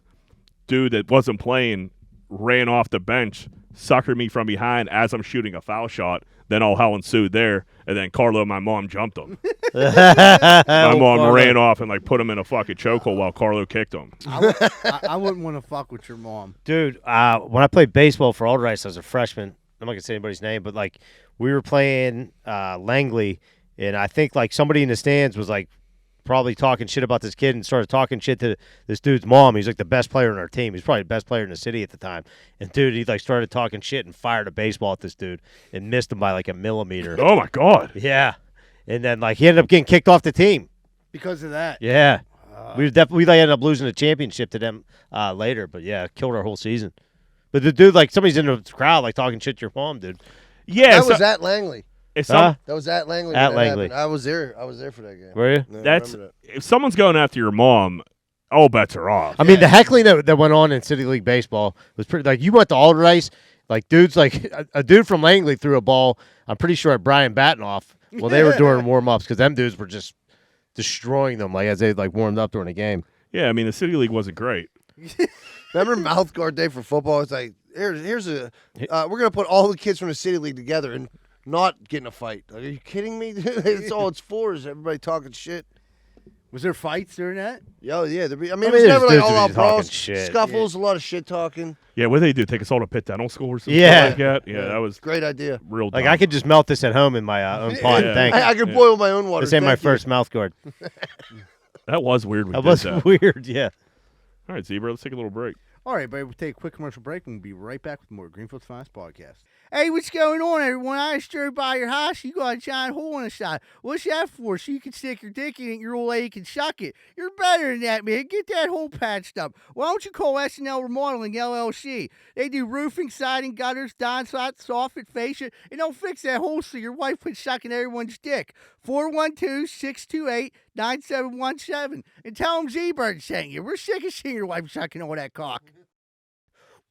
Dude that wasn't playing ran off the bench, suckered me from behind as I'm shooting a foul shot. Then all hell ensued there. And then Carlo, my mom, jumped him. My mom ran off and put him in a fucking chokehold while Carlo kicked him. I wouldn't want to fuck with your mom. Dude, when I played baseball for Alderdice, I was a freshman. I'm not going to say anybody's name, but we were playing Langley, and I think somebody in the stands was probably talking shit about this kid and started talking shit to this dude's mom. He's the best player on our team. He's probably the best player in the city at the time. And dude, he started talking shit and fired a baseball at this dude and missed him by a millimeter. Oh my God. Yeah. And then he ended up getting kicked off the team. Because of that. Yeah. We ended up losing the championship to them later, but yeah, killed our whole season. But the dude, like, somebody's in the crowd, like, talking shit to your mom, dude. Yeah, That was at Langley. if Huh? That was at Langley. At when that Langley. happened. I was there. I was there for that game. Were you? Yeah, I that's remember if someone's going after your mom, all bets are off. I mean, the heckling that went on in City League baseball was pretty. Like, you went to Alderdice, like, dudes, like a dude from Langley threw a ball. I'm pretty sure at Brian Batinoff. Well, they were doing warm ups because them dudes were just destroying them, like as they like warmed up during the game. Yeah, I mean the City League wasn't great. Remember mouth guard day for football? It's like here's a we're gonna put all the kids from the city league together and not get in a fight. Like, are you kidding me? It's all it's for is everybody talking shit. Was there fights during that? Yo, yeah. It was there's never like dudes all who out be talking brawls, shit. scuffles, a lot of shit talking. Yeah, what did they do? Take us all to Pitt Dental School or something Yeah. like that? Yeah, that was Great idea. real Like, dumb. I could just melt this at home in my own pot. Yeah. Thanks. I could boil my own water. This ain't my Thank you. first mouth guard. That was weird. We That did was that. weird. Yeah. All right, Zebra, let's take a little break. All right, buddy, we'll take a quick commercial break and we'll be right back with more Greenfield's Finest Podcast. Hey, what's going on, everyone? I just drove by your house. You got a giant hole in the side. What's that for? So you can stick your dick in it and your old lady can suck it. You're better than that, man. Get that hole patched up. Why don't you call SNL Remodeling LLC? They do roofing, siding, gutters, downspout, soffit, fascia, and they'll fix that hole so your wife quits sucking everyone's dick. 412-628-9717. And tell them Z-Bird sent you. We're sick of seeing your wife sucking all that cock.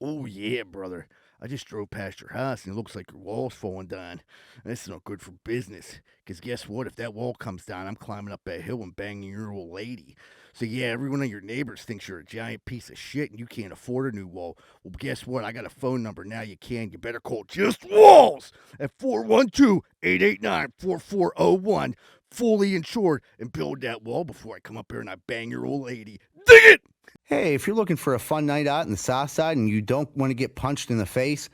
Oh, yeah, brother. I just drove past your house and it looks like your wall's falling down. This is not good for business. Because guess what? If that wall comes down, I'm climbing up that hill and banging your old lady. So yeah, every one of your neighbors thinks you're a giant piece of shit and you can't afford a new wall. Well, guess what? I got a phone number now you can. You better call Just Walls at 412-889-4401. Fully insured, and build that wall before I come up here and I bang your old lady. Dig it! Hey, if you're looking for a fun night out in the South Side and you don't want to get punched in the face,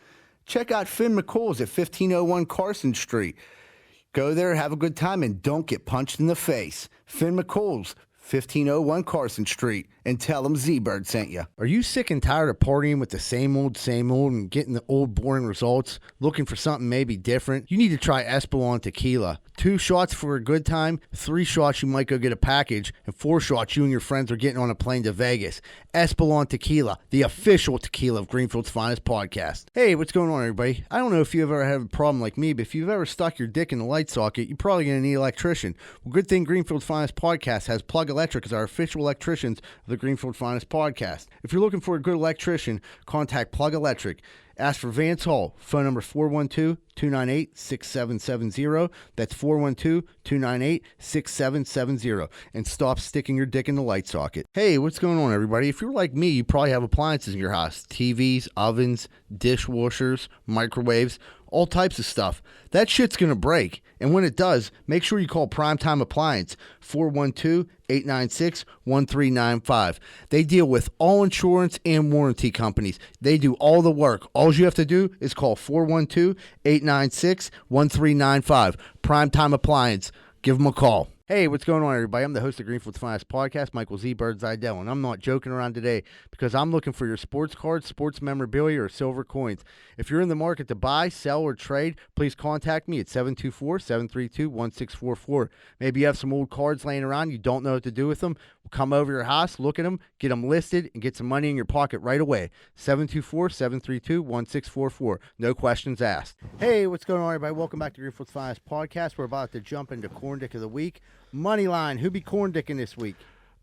check out Finn McCool's at 1501 Carson Street. Go there, have a good time, and don't get punched in the face. Finn McCool's, 1501 Carson Street, and tell them Z-Bird sent you. Are you sick and tired of partying with the same old, and getting the old boring results? Looking for something maybe different? You need to try Espolon Tequila. 2 shots for a good time, 3 shots you might go get a package, and 4 shots you and your friends are getting on a plane to Vegas. Espolon Tequila, the official tequila of Greenfield's Finest Podcast. Hey, what's going on, everybody? I don't know if you've ever had a problem like me, but if you've ever stuck your dick in the light socket, you're probably going to need an electrician. Well, good thing Greenfield's Finest Podcast has Plug Electric as our official electricians of the Greenfield Finest Podcast. If you're looking for a good electrician, contact Plug Electric. Ask for Vance Hall. Phone number 412-298-6770. That's 412-298-6770. And stop sticking your dick in the light socket. Hey, what's going on, everybody? If you're like me, you probably have appliances in your house. TVs, ovens, dishwashers, microwaves, all types of stuff. That shit's going to break. And when it does, make sure you call Primetime Appliance, 412-896-1395. They deal with all insurance and warranty companies. They do all the work. All you have to do is call 412-896-1395. Primetime Appliance. Give them a call. Hey, what's going on, everybody? I'm the host of Greenfield's Finest Podcast, Michael Z. Bird Zidell, and I'm not joking around today because I'm looking for your sports cards, sports memorabilia, or silver coins. If you're in the market to buy, sell, or trade, please contact me at 724-732-1644. Maybe you have some old cards laying around, you don't know what to do with them. We'll come over your house, look at them, get them listed, and get some money in your pocket right away. 724-732-1644. No questions asked. Hey, what's going on, everybody? Welcome back to Greenfield's Finest Podcast. We're about to jump into Corn Dick of the Week. Moneyline, who be corn dicking this week?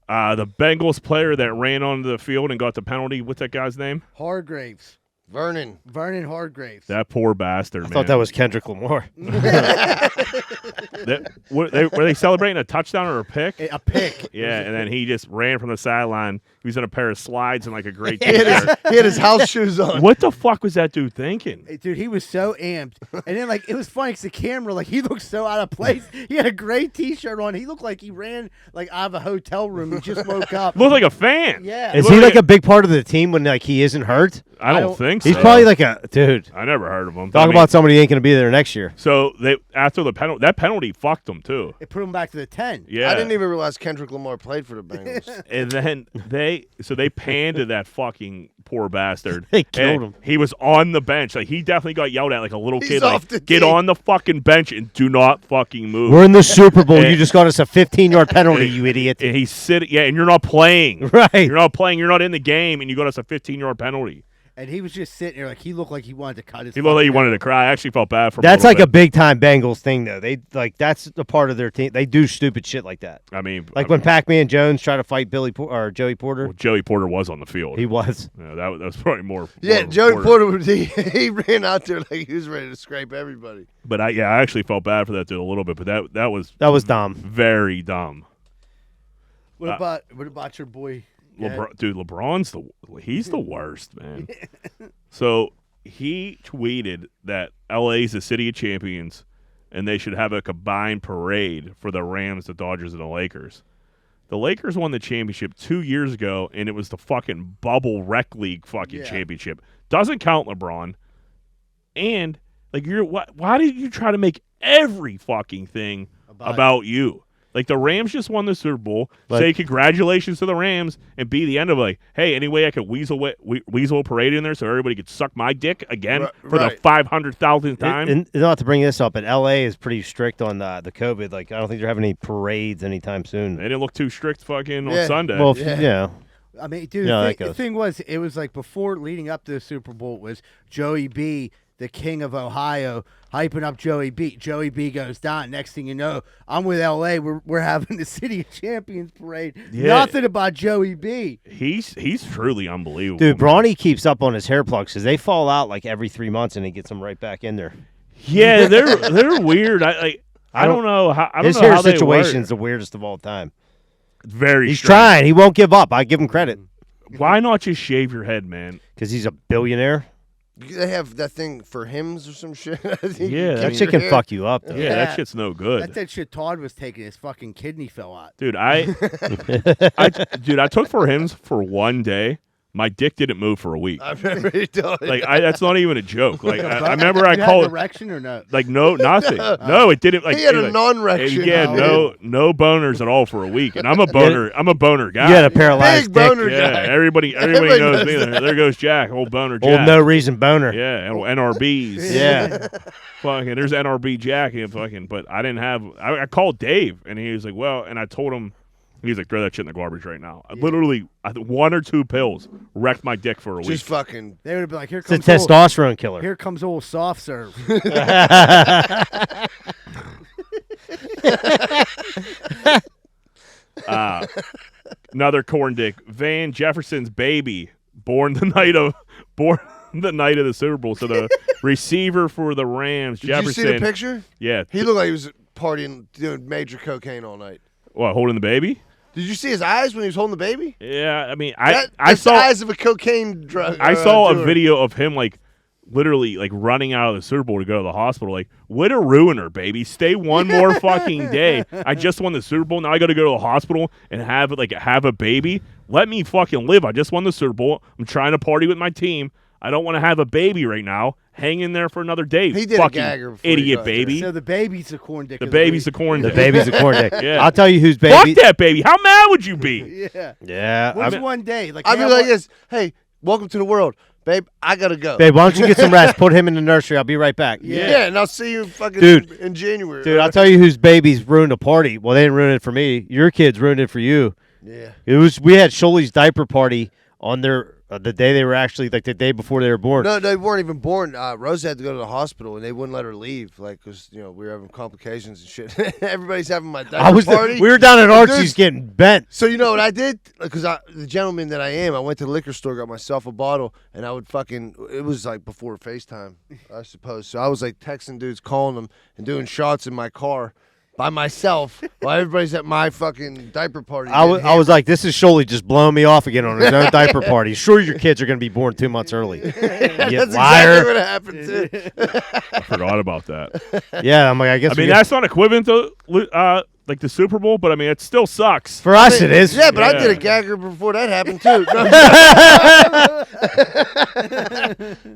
The Bengals player that ran onto the field and got the penalty. What's that guy's name? Hargraves. Vernon Hargraves. That poor bastard, I man. thought that was Kendrick Lamar. Were they celebrating a touchdown or a pick? A pick. Yeah, and then he just ran from the sideline. He was in a pair of slides and like a great he had his house shoes on. What the fuck was that dude thinking? Hey, dude, he was so amped. And then, like, it was funny because the camera, like, he looked so out of place. He had a gray T-shirt on. He looked like he ran, like, out of a hotel room. He just woke up. Looked like a fan. Yeah. Is Look he at like it. a big part of the team when like he isn't hurt? I don't think so. He's probably like a dude. I never heard of him. Talk about somebody who ain't gonna be there next year. So they after the penalty, that penalty fucked them too. It put him back to the 10. Yeah, I didn't even realize Kendrick Lamar played for the Bengals. And then they panned to that fucking poor bastard. They killed And him. He was on the bench. Like he definitely got yelled at like a little He's kid. off Like, the get team. on the fucking bench and do not fucking move. We're in the Super Bowl. And- You just got us a 15-yard penalty, you idiot. And he's sitting. Yeah, and you're not playing. Right. You're not playing. You're not in the game, and you got us a 15-yard penalty. And he was just sitting there like he looked like he wanted to cut his. He looked like he fucking wanted to head. cry. I actually felt bad for him. That's a like little a big time Bengals thing, though. They like that's the part of their team. They do stupid shit like that. I mean, Like when Pac-Man Jones tried to fight or Joey Porter. well, Joey Porter was on the field. He was. Yeah, that was probably more. Yeah, more Joey Porter, he ran out there like he was ready to scrape everybody. But I actually felt bad for that dude a little bit. But that was dumb. very dumb. What about your boy? LeBron's he's the worst, man. So he tweeted that LA's the city of champions and they should have a combined parade for the Rams, the Dodgers, and the Lakers. The Lakers won the championship 2 years ago, and it was the fucking bubble rec league fucking championship. Doesn't count, LeBron. And like why did you try to make every fucking thing about you? Like the Rams just won the Super Bowl. Say congratulations to the Rams and be the end of like, hey, any way I could weasel a parade in there so everybody could suck my dick again for the 500,000th time. And not to bring this up, but LA is pretty strict on the COVID. Like I don't think they're having any parades anytime soon. They didn't look too strict fucking on Sunday. Well, Yeah. I mean, dude, Yeah, the thing was, it was like before leading up to the Super Bowl was Joey B, the king of Ohio, hyping up Joey B. Joey B goes down. Next thing you know, I'm with LA. We're having the City of Champions parade. Yeah. Nothing about Joey B. He's truly unbelievable. Dude, Bronny keeps up on his hair plugs because they fall out like every 3 months and he gets them right back in there. Yeah, they're weird. I don't know how. I don't His know hair how they situation's work. the weirdest of all time. Very. He's strange. trying. He won't give up. I give him credit Why not just shave your head, man? because he's a billionaire. They have that thing for hymns or some shit. I think Yeah, you That keep shit your can hair- fuck you up, though. Yeah, that shit's no good. That's that shit Todd was taking. His fucking kidney fell out. Dude, I took for him for 1 day. My dick didn't move for a week. I remember you telling me. Like that's not even a joke. Like I remember I You had called an erection or no? like no nothing. No, it didn't. Like He had it, a like, non-rection. Yeah, no boners at all for a week. And I'm a boner guy. You had a paralyzed Big dick. boner yeah, guy. everybody Everybody knows knows me. that. There goes Jack, old boner Jack. Old no reason boner. Yeah, NRBs. Yeah. Fucking, there's NRB Jack and fucking. But I didn't have. I called Dave and he was like, well, and I told him. He's like, throw that shit in the garbage right now. I literally, 1 or 2 pills wrecked my dick for a week. Just fucking. They would have been like, here It's a comes testosterone killer. Here comes old soft serve. Another corn dick. Van Jefferson's baby, born the night of the Super Bowl. So the receiver for the Rams, Did Jefferson. you see the picture? Yeah. He looked like he was partying, doing major cocaine all night. What, holding the baby? Did you see his eyes when he was holding the baby? Yeah, I mean, That's I the saw eyes of a cocaine drug. I saw a doer. video of him like literally like running out of the Super Bowl to go to the hospital. Like, what a ruiner, baby. Stay one more fucking day. I just won the Super Bowl. Now I got to go to the hospital and have a baby. Let me fucking live. I just won the Super Bowl. I'm trying to party with my team. I don't want to have a baby right now. Hang in there for another day. He did a fucking gagger before he idiot got there. baby. So the baby's the corn dick. The of baby's the week. corn The dick. baby's a corn dick. Yeah. I'll tell you whose Fuck baby. that baby. How mad would you be? Yeah. Yeah. What's I mean, one day? Like I'd hey, be I like want- this. Hey, welcome to the world, babe. I gotta go. babe, why don't you get some rest? Put him in the nursery. I'll be right back. Yeah, and I'll see you fucking Dude. in January. Dude, I'll tell you whose babies ruined a party. Well, they didn't ruin it for me. Your kids ruined it for you. Yeah. We had Sholey's diaper party on their the day they were actually like the day before they were born. No, they weren't even born. Rosa had to go to the hospital, and they wouldn't let her leave, like, because we were having complications and shit. Everybody's having my diaper party. We were down at And Archie's getting bent. So you know what I did? Because the gentleman that I am, I went to the liquor store, got myself a bottle, and I would it was like before FaceTime, I suppose. So I was like texting dudes, calling them, and doing shots in my car by myself while everybody's at my fucking diaper party. I was like, this is Sholey just blowing me off again on his own diaper party. Sure, your kids are going to be born 2 months early. You That's liar. exactly what happened too. I forgot about that. Yeah, I'm like, I guess. I mean, that's not equivalent to like the Super Bowl, but I mean, it still sucks. for us, it is. Yeah, but I Yeah. did a gagger before that happened too.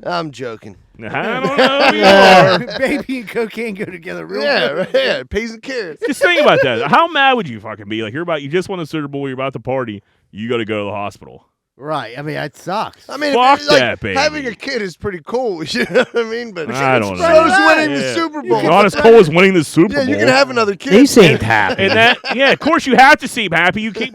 I'm joking. I don't know who you are. Baby and cocaine go together real Yeah, good. right, yeah, peas and carrots. Just think about that. How mad would you fucking be? Like you just won the Super Bowl, you're about to party, you got to go to the hospital. Right. I mean, that sucks. I mean, Fuck like, that, baby. having a kid is pretty cool. You know what I mean? But I don't know. so's winning the Yeah. Super Bowl. Honest Cole is winning the Super Yeah, Bowl. you can have another kid. He seemed happy. And that, yeah, of course you have to seem happy. You can't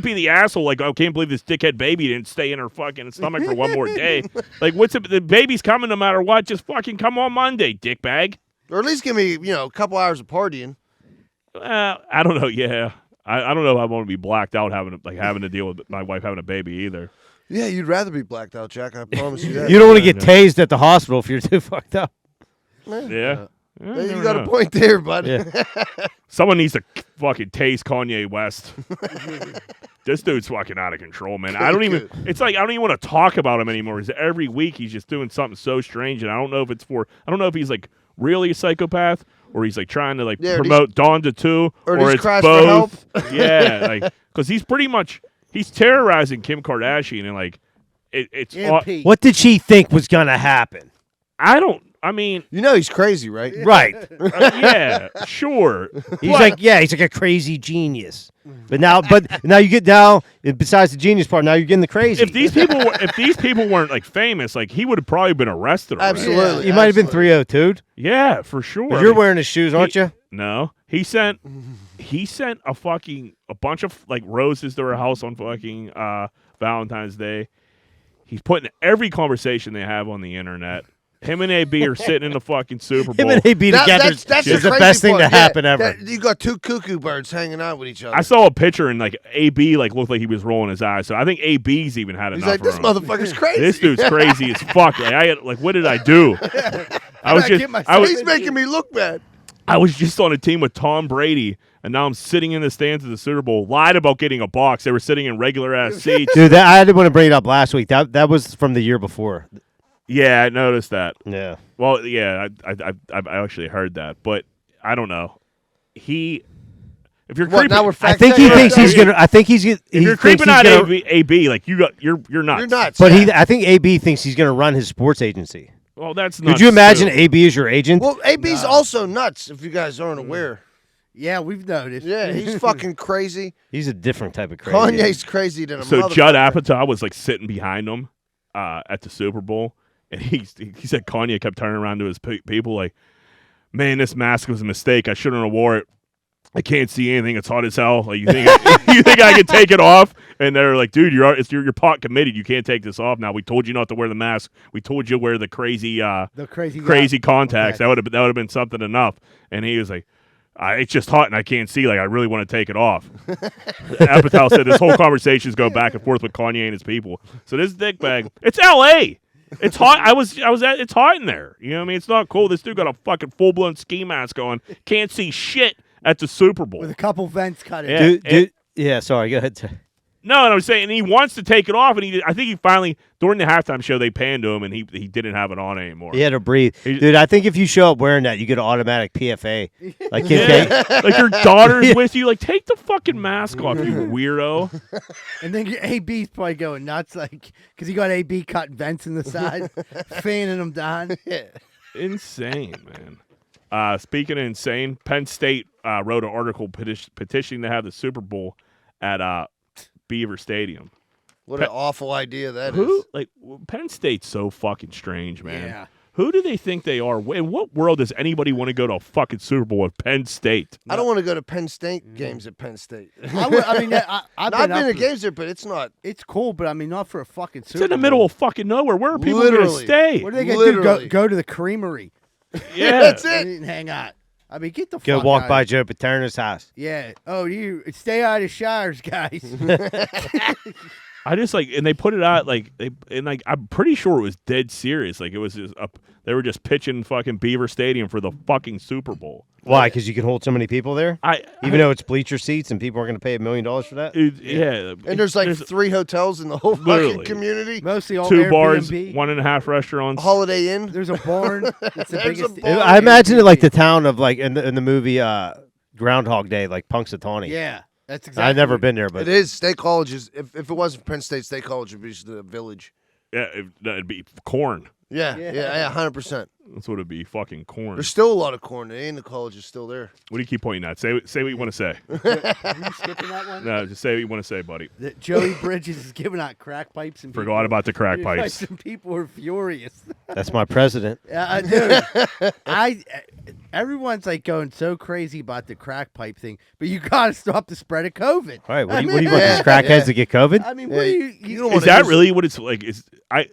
be the asshole like, oh, I can't believe this dickhead baby didn't stay in her fucking stomach for one more day. Like, the baby's coming no matter what. Just fucking come on Monday, dickbag. Or at least give me, a couple hours of partying. I don't know. Yeah, I don't know if I want to be blacked out having to deal with my wife having a baby either. Yeah, you'd rather be blacked out, Jack. I promise you that. You don't want to get tased at the hospital if you're too fucked up. Yeah. Yeah, You never got know. a point there, bud. Yeah. Someone needs to fucking taste Kanye West. This dude's fucking out of control, man. It's like I don't even want to talk about him anymore. Because every week he's just doing something so strange, and I don't know if he's like really a psychopath or he's like trying to promote Dawn to 2 or it's crash both. for help. Yeah, like because he's terrorizing Kim Kardashian and like it's MP. What did she think was gonna happen? I mean, He's crazy, right? Right. yeah, sure. He's But- he's like a crazy genius. But now you get down. Besides the genius part, now you're getting the crazy. if these people weren't like famous, like he would have probably been arrested already. Absolutely. you might have been 302'd. Yeah, for sure. You're wearing his shoes, aren't you? No, he sent a bunch of like roses to her house on fucking Valentine's Day. He's putting every conversation they have on the internet. Him and AB are sitting in the fucking Super Bowl. Him and AB together That's is the crazy best thing part. to happen ever. You got two cuckoo birds hanging out with each other. I saw a picture and like AB like looked like he was rolling his eyes. So I think AB's even had He's enough. like, this for him. motherfucker's crazy. This dude's crazy as fuck. Like what did I do? I was He's making me look bad. I was just on a team with Tom Brady, and now I'm sitting in the stands of the Super Bowl. Lied about getting a box. They were sitting in regular ass seats. Dude, I didn't want to bring it up last week. That was from the year before. Yeah, I noticed that. Yeah. Well, yeah, I actually heard that, but I don't know. If you're What, creeping, now we're I think he thinks he's gonna. I think he's. if you're creeping out AB, like you're nuts. You're nuts. But yeah. I think AB thinks he's gonna run his sports agency. Well, that's nuts. Could you imagine too. AB as your agent? Well, AB's also nuts, if you guys aren't aware. Yeah, we've noticed. Yeah, he's fucking crazy. He's a different type of crazy. Kanye's crazy than a So motherfucker. Judd Apatow was like sitting behind him at the Super Bowl, and he said Kanye kept turning around to his people like, "Man, this mask was a mistake. I shouldn't have wore it. I can't see anything. It's hot as hell. Like you think I could take it off?" And they're like, "Dude, you're pot committed. You can't take this off now. We told you not to wear the mask. We told you to wear the crazy contacts. That would have been something enough." And he was like, "It's just hot and I can't see. Like I really want to take it off." Apatow said this whole conversation is going back and forth with Kanye and his people. So this dickbag, it's L.A. It's hot. It's hot in there. You know what I mean? It's not cool. This dude got a fucking full blown ski mask on. Can't see shit at the Super Bowl. With a couple vents cut in. Yeah. Dude, yeah, sorry, go ahead. No, and I'm saying, and he wants to take it off, and I think he finally during the halftime show they panned to him, and he didn't have it on anymore. He had to breathe. Dude, I think if you show up wearing that, you get an automatic PFA. Like, Like your daughter's with you, like take the fucking mask off, you weirdo. And then your AB's probably going nuts, like, because you got AB cutting vents in the side, fanning them down. Insane, man. Speaking of insane, Penn State wrote an article petitioning to have the Super Bowl at Beaver Stadium. What an awful idea that is. Who like Penn State's so fucking strange, man. Yeah. Who do they think they are? In what world does anybody want to go to a fucking Super Bowl at Penn State? I don't want to go to Penn State games at Penn State. I've I've been to games there, but it's not. It's cool, but I mean, not for a fucking Super It's in the Bowl. middle of fucking nowhere. Where are people going to Literally. stay? What are they going to do? Literally. Go to the creamery. Yeah, That's it. And hang out. I mean, get the Go fuck walk out by of- Joe Paterno's house. Yeah. Oh, you stay out of showers, guys. I just like, and they put it out I'm pretty sure it was dead serious. Like it was just they were just pitching fucking Beaver Stadium for the fucking Super Bowl. Why? Because you can hold so many people there? Even I- though it's bleacher seats and people are going to pay $1 million for that? Yeah. And there's like 3 hotels in the whole Literally. fucking community. Mostly all 2 bars, Airbnb. 1.5 restaurants. Holiday Inn. There's a barn. It's the There's a biggest. barn. I imagine it like the town of like in the movie Groundhog Day, like Punxsutawney. Yeah, that's exactly. I've never been there, but It is. State College is. If it wasn't Penn State, State College would be just the village. Yeah, it'd be corn. Yeah, 100%. That's what it'd be, fucking corn. There's still a lot of corn. The Indian college is still there. What do you keep pointing at? Say what you want to say. Are you skipping that one? No, just say what you want to say, buddy. That Joey Bridges is giving out crack pipes and Forgot about the crack pipes. Some people were furious. That's my president. Dude, everyone's like going so crazy about the crack pipe thing, but you gotta stop the spread of COVID. All right, what do you want these crackheads to get COVID? I mean, what do you don't Is wanna that use- really what it's like?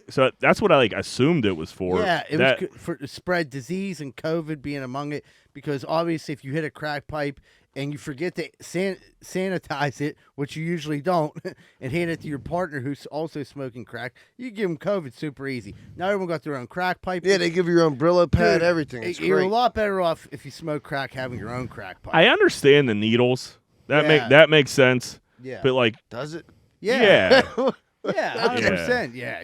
So that's what I like assumed it was for. Yeah, it That- was for to spread disease and COVID being among it. Because obviously, if you hit a crack pipe and you forget to sanitize it, which you usually don't, and hand it to your partner who's also smoking crack, you give them COVID super easy. Now everyone got their own crack pipe. Yeah, they give you your own Brillo pad, Dude, everything. It's you're great. a lot better off if you smoke crack having your own crack pipe. I understand the needles. That makes sense. Yeah. But like, Does it? Yeah. yeah. Yeah, 100%. Yeah.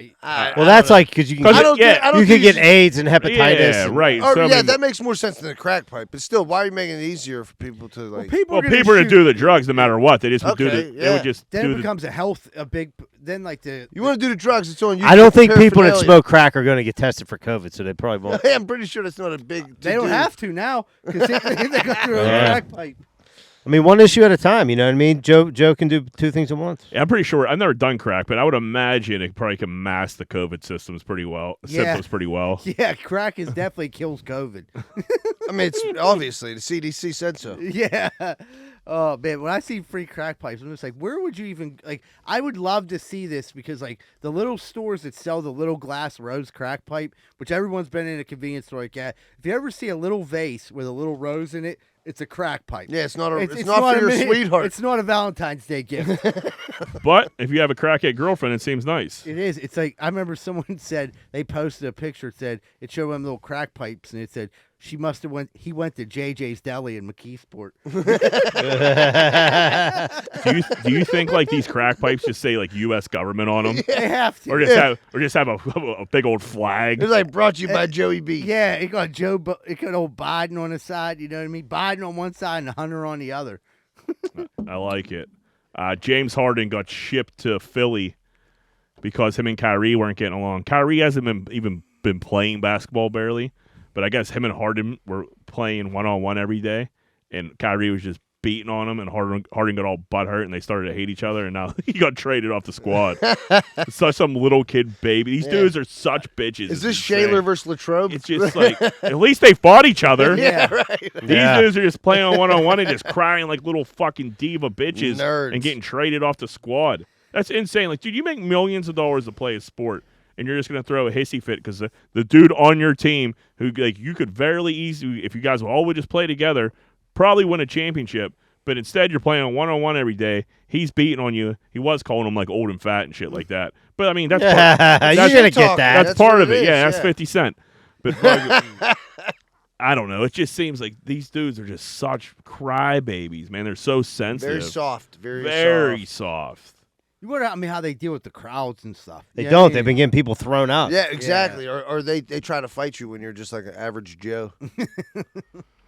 Well, that's like because you can I get, don't think- I you can get AIDS and hepatitis. Yeah, and- right. Oh, So, I yeah, mean, that makes more sense than a crack pipe. But still, why are you making it easier for people to like? People are gonna do the drugs no matter what. They just would do Okay, the. They yeah. would just Then do it the. becomes then like the. You want to do the drugs? It's on you. I don't think people that smoke crack are going to get tested for COVID, so they probably won't. Hey, I'm pretty sure that's not a big. They don't have to now because they got their own Yeah. crack pipe. I mean, one issue at a time. You know what I mean? Joe can do two things at once. Yeah, I'm pretty sure. I've never done crack, but I would imagine it probably can mask the COVID symptoms pretty well. Symptoms pretty well. Yeah, crack is definitely kills COVID. I mean, it's obviously the CDC said so. Yeah. Oh man, when I see free crack pipes, I'm just like, where would you even like? I would love to see this because like the little stores that sell the little glass rose crack pipe, which everyone's been in a convenience store like that. If you ever see a little vase with a little rose in it, it's a crack pipe. Yeah, it's not a. It's, It's not for a your mini- sweetheart. It's not a Valentine's Day gift. But if you have a crackhead girlfriend, it seems nice. It is. It's like I remember someone said they posted a picture. It said it showed them little crack pipes, and it said he went to JJ's Deli in McKeesport. Do you think like these crack pipes just say like U.S. government on them, They have to. or just have a big old flag? It's like brought to you by Joey B. Yeah, it got it got old Biden on the side. You know what I mean? Biden on one side and Hunter on the other. I like it. James Harden got shipped to Philly because him and Kyrie weren't getting along. Kyrie hasn't even been playing basketball barely, but I guess him and Harden were playing one-on-one every day, and Kyrie was just beating on him, and Harden got all butthurt, and they started to hate each other, and now he got traded off the squad. It's such some little kid baby. These dudes are such bitches. Is It's this insane. Shaler versus Latrobe? It's just like, at least they fought each other. Yeah. right. These Yeah. dudes are just playing on one-on-one and just crying like little fucking diva bitches Nerds. and getting traded off the squad. That's insane. Like, dude, you make millions of dollars to play a sport, and you're just going to throw a hissy fit because the dude on your team who, like, you could very easily, if you guys all would just play together, probably win a championship. But instead, you're playing one-on-one every day. He's beating on you. He was calling him, like, old and fat and shit like that. But, I mean, that's part, You're going to get that. that's part what of it it. is, Yeah, that's yeah. 50 Cent. But fucking- I don't know. It just seems like these dudes are just such crybabies, man. They're so sensitive. Very soft. Very soft. You wonder how they deal with the crowds and stuff. They You know what I don't. mean? They've been getting people thrown out. Yeah, exactly. Or they try to fight you when you're just like an average Joe.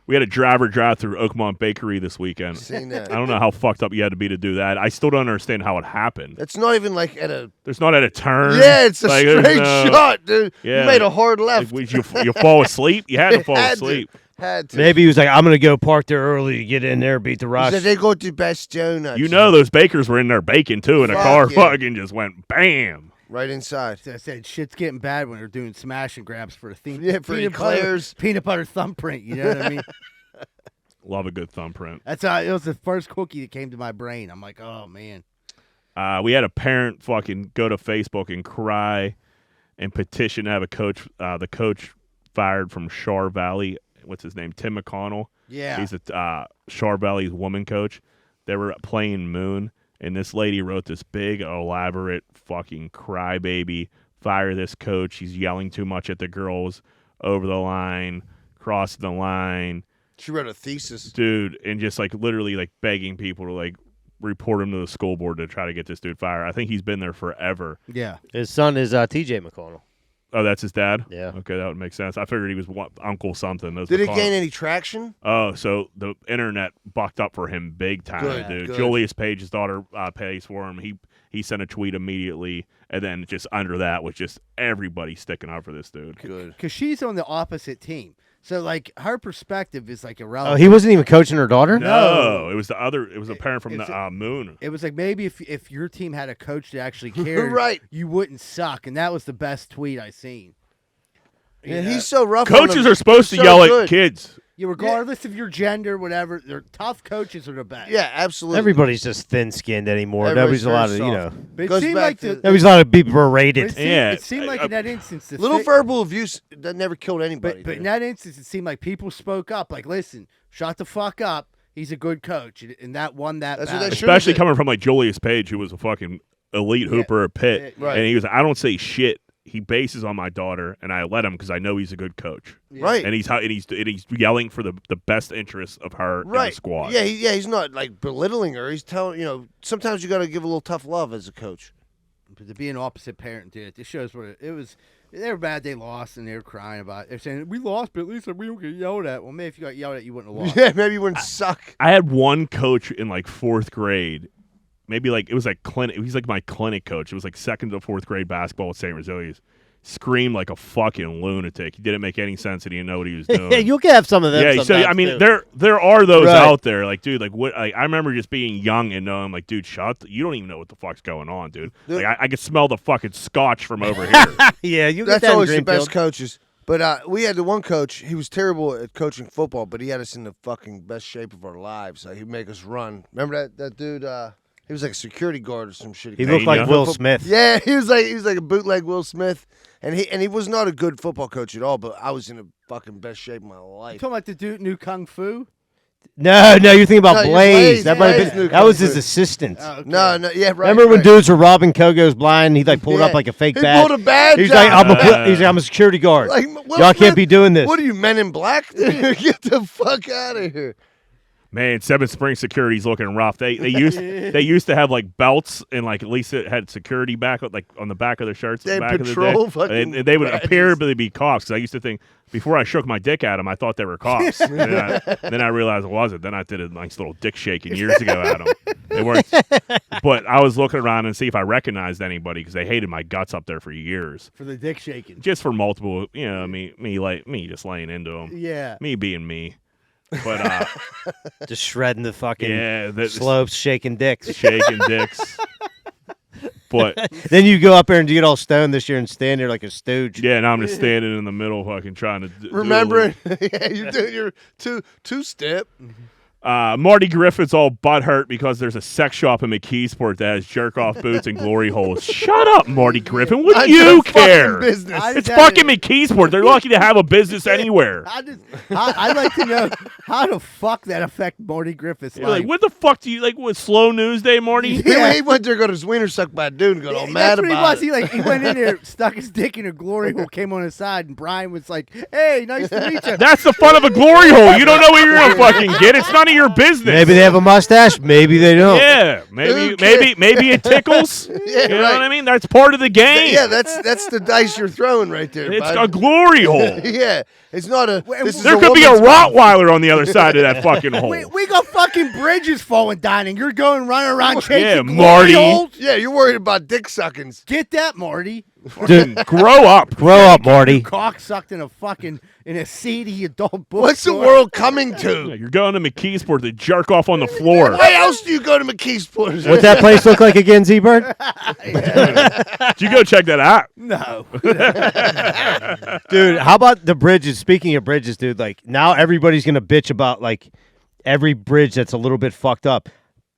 We had a driver drive through Oakmont Bakery this weekend. Seen that. I don't know how fucked up you had to be to do that. I still don't understand how it happened. It's not even like at a. There's not at a turn. Yeah, it's a Like, there's straight no- shot, dude. Yeah, You made a like- hard Like, left. would you fall asleep? You had to fall Had to. asleep. Had to. Maybe he was like, I'm going to go park there early to get in there, beat the He rush. said they go to Best Donuts. You know those bakers were in there baking too, and a Fuck car yeah. fucking just went bam. Right inside. I said shit's getting bad when they're doing smash and grabs for a theme. Yeah, for eclairs. Peanut butter thumbprint. You know what I mean? Love a good thumbprint. That's how it was the first cookie that came to my brain. I'm like, oh man. We had a parent fucking go to Facebook and cry and petition to have the coach fired from Shar Valley. What's his name? Tim McConnell. Yeah. He's a Shar Valley's woman coach. They were playing Moon, and this lady wrote this big, elaborate fucking crybaby, fire this coach. He's yelling too much at the girls, over the line, crossing the line. She wrote a thesis. Dude, and just like literally like begging people to like report him to the school board to try to get this dude fired. I think he's been there forever. Yeah. His son is TJ McConnell. Oh, that's his dad? Yeah. Okay, that would make sense. I figured he was uncle something. Those Did it McConnell- gain any traction? Oh, so the internet bucked up for him big time, Good, dude. good. Julius Page's daughter pays for him. He sent a tweet immediately. And then just under that was just everybody sticking up for this dude. Good. Because she's on the opposite team. So, like, her perspective is, like, Oh, irrelevant. he wasn't even coaching her daughter? No, it was the other. It was a parent from It's the moon. It was like maybe if your team had a coach that actually cared, Right. you wouldn't suck. And that was the best tweet I seen. And he's so rough. on Coaches them. are supposed to So yell good. at kids. Yeah, regardless of your gender, whatever, they're tough coaches are the best. Yeah, absolutely. Everybody's just thin-skinned anymore. Everybody's Nobody's allowed very to, soft. But it Goes seemed back like to- nobody's allowed to be but berated. it seemed, Yeah, it seemed like in that instance, the Little fi- verbal abuse that never killed anybody. but in that instance, it seemed like people spoke up. Like, listen, shut the fuck up. He's a good coach, and that won that That's what battle. they should- Especially did. coming from like Julius Page, who was a fucking elite hooper at Pitt. Right. And he was, I don't say shit. He bases on my daughter, and I let him because I know he's a good coach. Right. And he's yelling for the best interests of her and Right. the squad. Yeah, he's not like belittling her. He's telling, sometimes you got to give a little tough love as a coach. But to be an opposite parent did it. This shows what it was. They were bad. They lost, and they were crying about it. They're saying, we lost, but at least we don't get yelled at. Well, maybe if you got yelled at, you wouldn't have lost. Yeah, maybe you wouldn't suck. I had one coach in like fourth grade. Maybe like it was like clinic. He's like my clinic coach. It was like second to fourth grade basketball at St. Rosilius. Screamed like a fucking lunatic. He didn't make any sense. He didn't know what he was doing. Yeah, you can have some of them. Yeah, so sometimes, I mean, too. there are those Right. out there. Like, dude, like what? Like, I remember just being young and knowing, like, dude, you don't even know what the fuck's going on, dude. Like, I could smell the fucking scotch from over here. Yeah, you get That's that in always the Greenfield. best coaches. But we had the one coach. He was terrible at coaching football, but he had us in the fucking best shape of our lives. Like, he'd make us run. Remember that dude? He was like a security guard or some shit. He looked like Pena. Will Smith. Yeah, he was like a bootleg Will Smith, and he was not a good football coach at all. But I was in the fucking best shape of my You life. talking about the dude new Kung Fu? No, you're thinking about No, you're Blaze. Blaze. That might have Blaze been. knew That was Kung his Fu. assistant. Oh, okay. No, yeah, right. Remember when right. dudes were robbing Kogo's blind? He'd like pulled Yeah. up like a fake He badge. pulled a badge He's like, out. I'm a security guard. Like, Will Y'all Smith, can't be doing this. What are you, Men in Black? Get the fuck out of here. Man, Seven Spring Security's looking rough. They used to have like belts and like at least it had security back like on the back of their shirts. They had back patrol of the day. fucking and they would badges. appear to be cops. Because I used to think before I shook my dick at them, I thought they were cops. And then I realized it wasn't. Then I did a nice little dick shaking years ago at them. They weren't. But I was looking around and see if I recognized anybody because they hated my guts up there for years. For the dick shaking. Just for multiple, me just laying into them. Yeah. Me being me. But Just shredding the fucking yeah, slopes, shaking dicks. shaking dicks. But Then you go up there and you get all stoned this year and stand there like a stooge. yeah, now I'm just standing in the middle, fucking trying to Remembering, yeah, you're doing your two-step. Marty Griffin's all butthurt because there's a sex shop in McKeesport that has jerk off boots and glory holes. Shut up, Marty Griffin. What do you care? Business. I It's just had fucking McKeesport. They're lucky to have a business anywhere. I'd like to know how the fuck that affect Marty Griffith's You're life. like, what the fuck do you like? What slow news day, Marty? He went there, got his wiener sucked by a dude, and got all mad That's what he about was. it. He went in there, stuck his dick in a glory hole, came on his side, and Brian was like, "Hey, nice to meet you." That's the fun of a glory hole. You don't know what you're gonna fucking get. It's none of your business. Maybe they have a mustache. Maybe they don't. Yeah, Who cares? maybe it tickles. Yeah, You know right. what I mean? That's part of the game. Yeah, that's the dice you're throwing right there. It's bud. a glory hole. Yeah, it's not a. This is There could be a woman's mouth. Rottweiler on the other side of that fucking hole. We got fucking bridges falling down, and you're going running around chasing Yeah, glory Marty. holes? Yeah, you're worried about dick suckings. Get that, Marty. Dude, Grow up. grow up, Marty. Cock sucked in a seedy adult book. What's the world coming to? You're going to McKeesport to jerk off on the floor. Why else do you go to McKeesport? What's that place look like again, Z-Bird? Did you go check that out? No. Dude, how about the bridges? Speaking of bridges, dude, like now everybody's gonna bitch about like every bridge that's a little bit fucked up.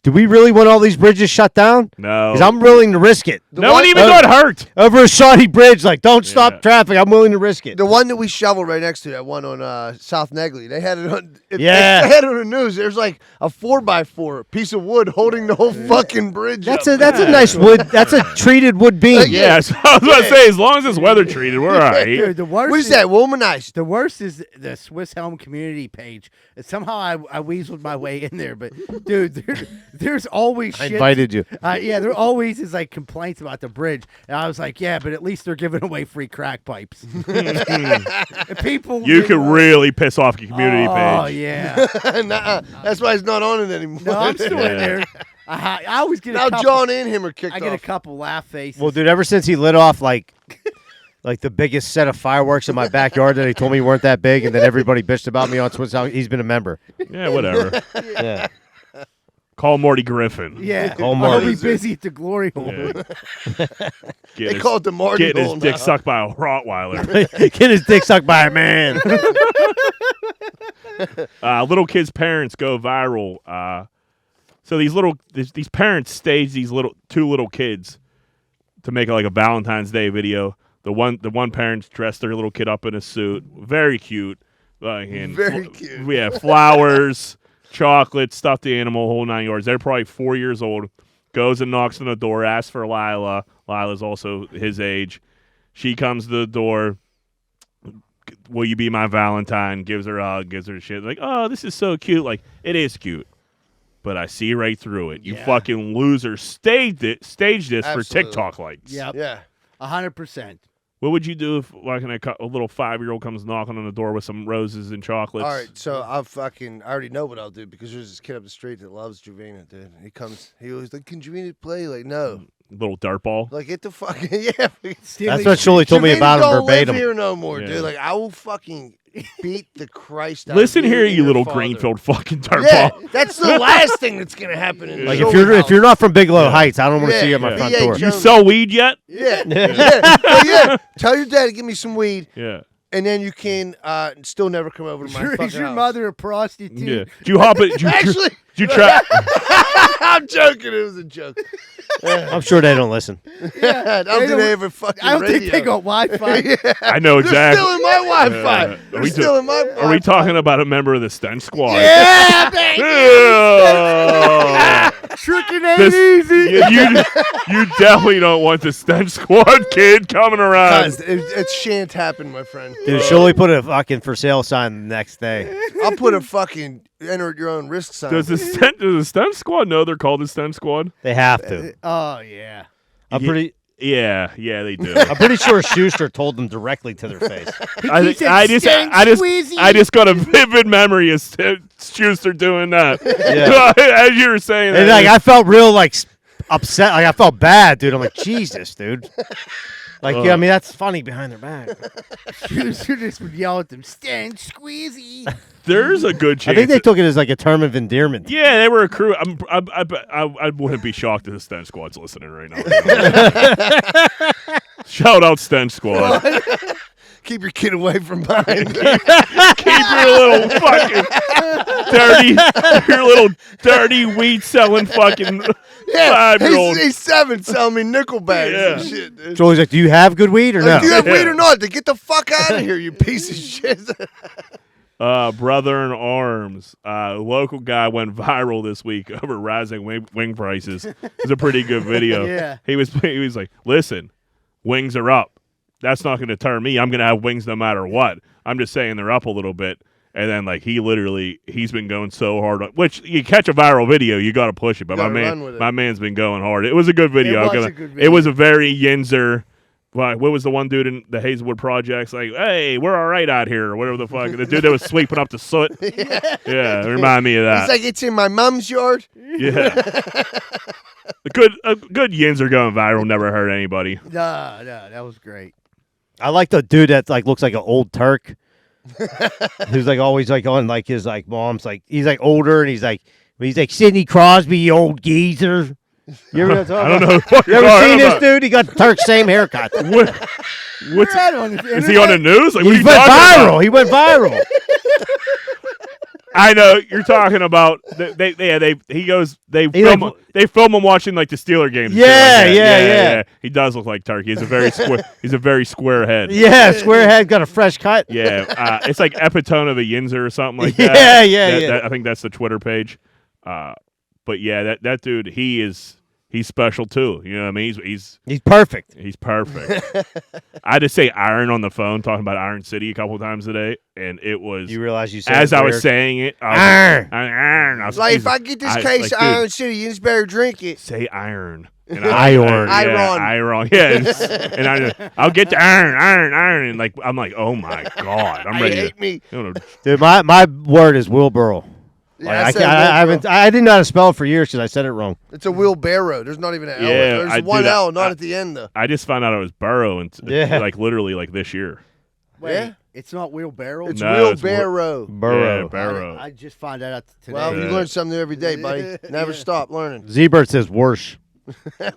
Do we really want all these bridges shut down? No. Because I'm willing to risk it. No one even got hurt. Over a shoddy bridge, like, don't stop Yeah. traffic. I'm willing to risk it. The one that we shoveled right next to that one on South Negley, they had it on. Yeah. They had it on the news. There's like a 4x4 piece of wood holding the whole fucking bridge. That's up. a nice wood. That's a treated wood beam. Like, Yeah, so I was about to say, as long as it's weather treated, we're all right. Dude, the worst What is is that? Womanized. The worst is the Swiss Helm community page. And somehow I weaseled my way in there, but dude, there's always I shit. invited you. Yeah, there always is like complaints about the bridge, and I was like, yeah, but at least they're giving away free crack pipes. And people, You could really piss off your community oh page. yeah. Nuh-uh. That's why he's not on it anymore. No, I'm still in Yeah. there. I always get a Now couple, John and him are kicked I get a off. couple laugh faces. Well, dude, ever since he lit off like the biggest set of fireworks in my backyard that he told me weren't that big, and then everybody bitched about me on Twitter, he's been a member. Yeah, whatever. Yeah. Call Morty Griffin. yeah, Call I'll Marty. be busy at the glory hole. Yeah. They call it the Marty Getting his hole dick now. sucked by a Rottweiler. Get his dick sucked by a man. Little kids' parents go viral. So these parents stage these two little kids to make like a Valentine's Day video. The one parent's dressed their little kid up in a suit, very cute. Very cute. Yeah, flowers, chocolate, stuffed animal, whole 9 yards. They're probably 4 years old. Goes and knocks on the door, asks for Lila. Lila's also his age. She comes to the door. Will you be my Valentine? Gives her a hug, gives her shit. Like, oh, this is so cute. Like, it is cute. But I see right through it. You fucking loser. Staged this Absolutely. for TikTok likes. Yep. Yeah. 100%. What would you do if like a little 5-year-old comes knocking on the door with some roses and chocolates? All right, so I already know what I'll do because there's this kid up the street that loves Javina, dude. He always like, can Javina play? Like, no. Little dart ball. Like, get the fucking yeah. That's what Shirley told me about him don't verbatim. live here no more, Yeah. dude. Like, I will fucking beat the Christ out Listen of you here, and you your little father. Greenfield fucking dart Yeah, ball. that's the last thing that's gonna happen in Like the if you're not from Bigelow Heights, I don't want to Yeah, see you at my yeah. front Yeah, door. Joe- You sell weed yet? Yeah, yeah. Tell your dad to give me some weed, Yeah. and then you can still never come over to my fucking Is your house. mother a prostitute? Yeah. Did you hop it? Actually, Did you try? I'm joking. It was a joke. I'm sure they don't listen. I don't think they ever fucking I don't radio. think they got Wi-Fi. Yeah. I know They're exactly. still in my Wi-Fi. Yeah. They're still in my Wi-Fi. Are we talking about a member of the Stench Squad? Yeah, baby. Yeah. Tricking ain't This- easy. you definitely don't want the Stench Squad kid coming around. Guys, it shan't happen, my friend. Dude, Shirley put a fucking for sale sign the next day. I'll put a fucking enter at your own risk sign. Does the Stench Squad know they're called the Stench Squad? They have to. Oh yeah. I'm pretty Yeah, they do. I'm pretty sure Schuster told them directly to their face. I just got a vivid memory of Schuster doing that. Yeah. As you were saying that. And like I felt real like upset. Like I felt bad, dude. I'm like, Jesus, dude. Like, yeah, I mean that's funny behind their back. You just would yell at them, "Stench Squeezy." There's a good chance. I think they took it as like a term of endearment. Yeah, they were a crew. I wouldn't be shocked if the Stench Squad's listening right now. Shout out Stench Squad. Keep your kid away from mine. Keep your little fucking dirty weed selling fucking 5-year-old. He's 7 selling me nickel bags and shit, dude. Joey's like, do you have good weed or no? Do you have weed or not? Then get the fuck out of here, you piece of shit. Brother in arms. Local guy went viral this week over rising wing prices. It's a pretty good video. Yeah. He was like, listen, wings are up. That's not going to turn me. I'm going to have wings no matter what. I'm just saying they're up a little bit. And then, like, he's been going so hard. Which, you catch a viral video, you got to push it. But my man's been going hard. It was a good video. It was a very Yinzer. What was the one dude in the Hazelwood Projects? Like, hey, we're all right out here, or whatever the fuck. The dude that was sweeping up the soot. Yeah, remind me of that. It's like it's in my mom's yard. Yeah. A good Yinzer going viral never hurt anybody. No, that was great. I like the dude that like looks like an old Turk. Who's like always like on like his like mom's like he's like older and he's like Sidney Crosby, you old geezer. You ever I don't know. What You ever seen this dude? He got Turk's same haircut. Is Is he on the news? Like, what are He you went talking viral. about? He went viral. I know you're talking about. They film him watching like the Steeler games. and shit Yeah, like that. yeah. He does look like Turkey. He's a very square head. Yeah, squarehead got a fresh cut. Yeah, it's like epitome of a Yinzer or something like Yeah, that. yeah. I think that's the Twitter page. But yeah, that dude, he's special too. You know what I mean? He's perfect. He's perfect. I had to say Iron on the phone, talking about Iron City a couple times today, and it was. You realize you said as it I was weird? saying it, Iron. Iron. I was Like if I get this case of Iron City, you just better drink it. say Iron. And Iron. Iron. Yeah. And I'll get the iron. And I'm like, oh my God. I'm ready. Hate me. Dude, my word is Wilbur. Yeah, Like, said I haven't. I didn't know how to spell it for years because I said it wrong. It's a wheelbarrow. There's not even an L. Yeah, There's one L, not at the end though. I just found out it was burrow, and Yeah. like literally like this year. Wait, Yeah. it's not wheelbarrow. It's No, it's wheelbarrow. Burrow. Yeah, burrow. I just found that out today. Well, you Yeah. learn something new every day, buddy. Never stop learning. Z-Bird says worse.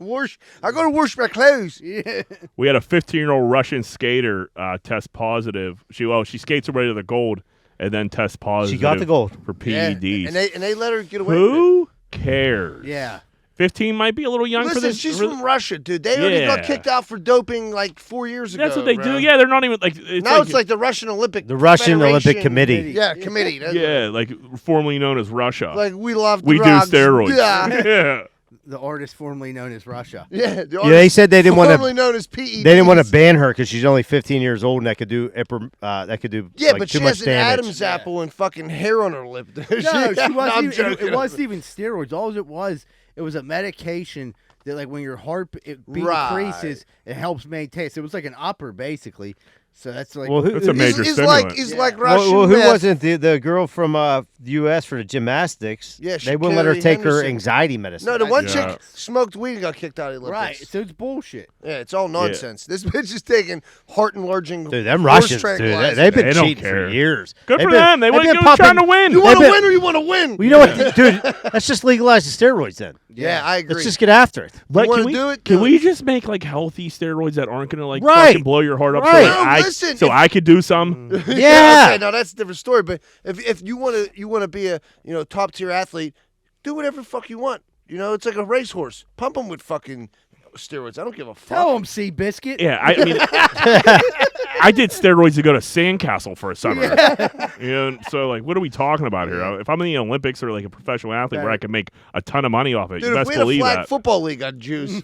Wash. I go to wash my clothes. yeah. We had a 15-year-old Russian skater test positive. She skates her way to the gold and then test positive. She got the gold. for Yeah, PEDs. and they let her get away with it. Who cares? Yeah. 15 might be a little young for Listen, this. she's for- from Russia, dude. They already got Yeah. kicked out for doping like 4 years ago. That's what they bro. do. Yeah, they're not even like. Now it's like the Russian Olympic. The Russian Olympic Federation- Committee. Yeah, committee. That's yeah, like formerly known as Russia. Like we love we do drugs. steroids. Yeah. yeah. The artist formerly known as Russia. Yeah, Yeah, they said they didn't want formerly to. known as PEDs. They didn't want to ban her because she's only 15 years old and that could do Yeah, like, but too she much has an damage. Adam's apple and fucking hair on her lip. No, she wasn't I'm even, joking. it wasn't even steroids. All it was a medication that, like, when your heart beat Right. increases, it helps maintain. So it was like an upper, basically. So that's like, Well, who, That's a major He's stimulant. like Yeah. like Russian. well, who meth. wasn't the girl from the U.S. for the gymnastics? Yeah, they wouldn't let her Sha'Carri take her Henderson. anxiety medicine. No, the one Yeah. chick smoked weed and got kicked out of the right. Olympics. So it's bullshit. Yeah, it's all nonsense. This bitch is taking heart enlarging. Dude, them horse Russians, dude, tranquilizer. they've been They don't cheating care. for years. Good They've for been- them. They they've went been trying to popping- win. You want to They've been- win or you want to win? Well, you know what, dude? Let's just legalize the steroids then. Yeah, I agree. Let's just get after it. Like, wanna can we do it? Can Do we just make like healthy steroids that aren't gonna like Right. fucking blow your heart up? Right. So, like, No, listen, so if- I could do some. Yeah. Okay, now that's a different story. But if you want to be a top tier athlete, do whatever the fuck you want. You know, it's like a racehorse. Pump them with fucking steroids. I don't give a fuck. Tell him, Seabiscuit. Yeah, I mean, I did steroids to go to Sandcastle for a summer. You know, so like, what are we talking about here? If I'm in the Olympics or like a professional athlete where I can make a ton of money off it, Dude, you if best we had a believe flag that. football league, I'd juice.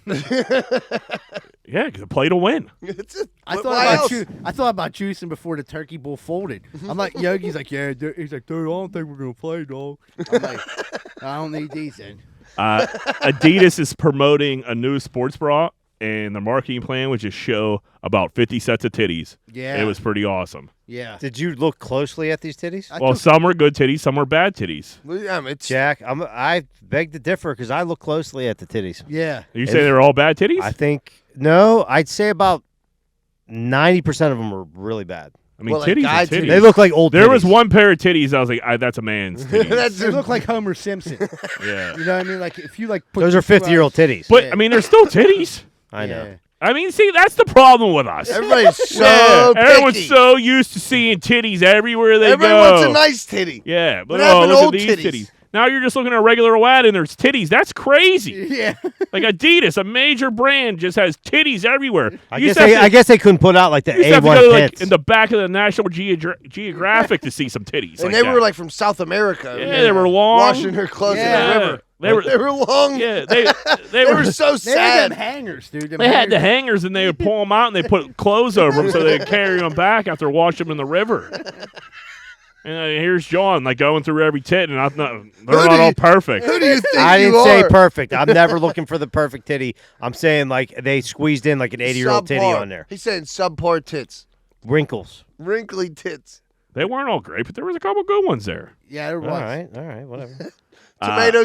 Yeah, 'cause play to win. It's just- I why thought else? I thought about juicing before the turkey bull folded. I'm like, Yogi's like, yeah. He's like, dude, I don't think we're gonna play, dog. I'm like, I don't need these then. Adidas is promoting a new sports bra, and the marketing plan was just show about 50 sets of titties. Yeah. It was pretty awesome. Yeah. Did you look closely at these titties? Well, some were good titties, some were bad titties. Well, yeah, it's Jack, I beg to differ because I look closely at the titties. Yeah. You say they were all bad titties? I think no, I'd say about 90% of them are really bad. I mean, Well, like titties guy are titties. titties. They look like old. There titties. was one pair of titties. I was like, that's a man's titties. that's They look like Homer Simpson. yeah. You know what I mean? Like if you like put Those are 50-year-old titties. But, I mean, they're still titties. I know. Yeah. I mean, see, that's the problem with us. everybody's so Yeah, picky. everyone's so used to seeing titties everywhere they Everybody go. wants a nice titty. Yeah, but What happened to look old at these titties? titties. Now you're just looking at a regular ad and there's titties. That's crazy. Yeah. Like Adidas, a major brand, just has titties everywhere. I You guess used to have to- I guess they couldn't put out like the you used to have to A1 go like pits. in the back of the National Geographic to see some titties. And like they were that. like from South America. yeah, they were long. Washing her clothes Yeah. in the river. They were, They were long. yeah, they They were were so They had them sad. hangers, dude. Them They had the hangers. hangers and they would pull them out and they put clothes over them so they'd carry them back after washing them in the river. And here's John like going through every tit, and they're do not all you- perfect. Who do you think I you didn't say are? perfect. I'm never looking for the perfect titty. I'm saying like they squeezed in like an 80-year-old titty Subpar. on there. He's saying subpar tits, Wrinkles. wrinkly tits, They weren't all great, but there was a couple good ones there. Yeah, there was. All right, whatever.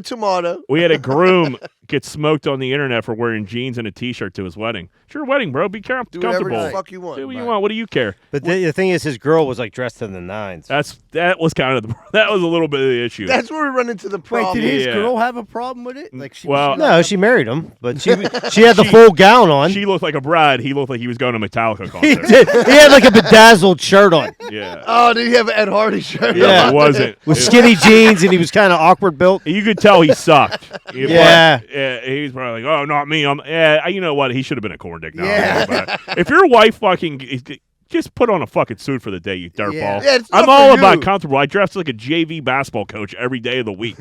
tomato. We had a groom get smoked on the internet for wearing jeans and a T-shirt to his wedding. It's your wedding, bro. Be Do whatever comfortable. the fuck you want. Do what you want. What do you care? But the thing is, his girl was like dressed to the nines. That was kind of that was a little bit of the issue. That's where we run into the Wait, problem. did his Yeah. girl have a problem with it? Like she Well- was No, she married him, but she had the full gown on. She looked like a bride. He looked like he was going to Metallica He concert. did. He had like a bedazzled shirt on Yeah. Oh, did he have an Ed Hardy shirt? Yeah. It wasn't. with skinny jeans, and he was kind of awkward built. You could tell he sucked. Yeah. He's probably like, oh, not me. You know what? He should have been a corn dick now. Yeah. But if your wife fucking just put on a fucking suit for the day, you dirtball. Yeah. Yeah, it's not I'm for all you. about comfortable. I dress like a JV basketball coach every day of the week.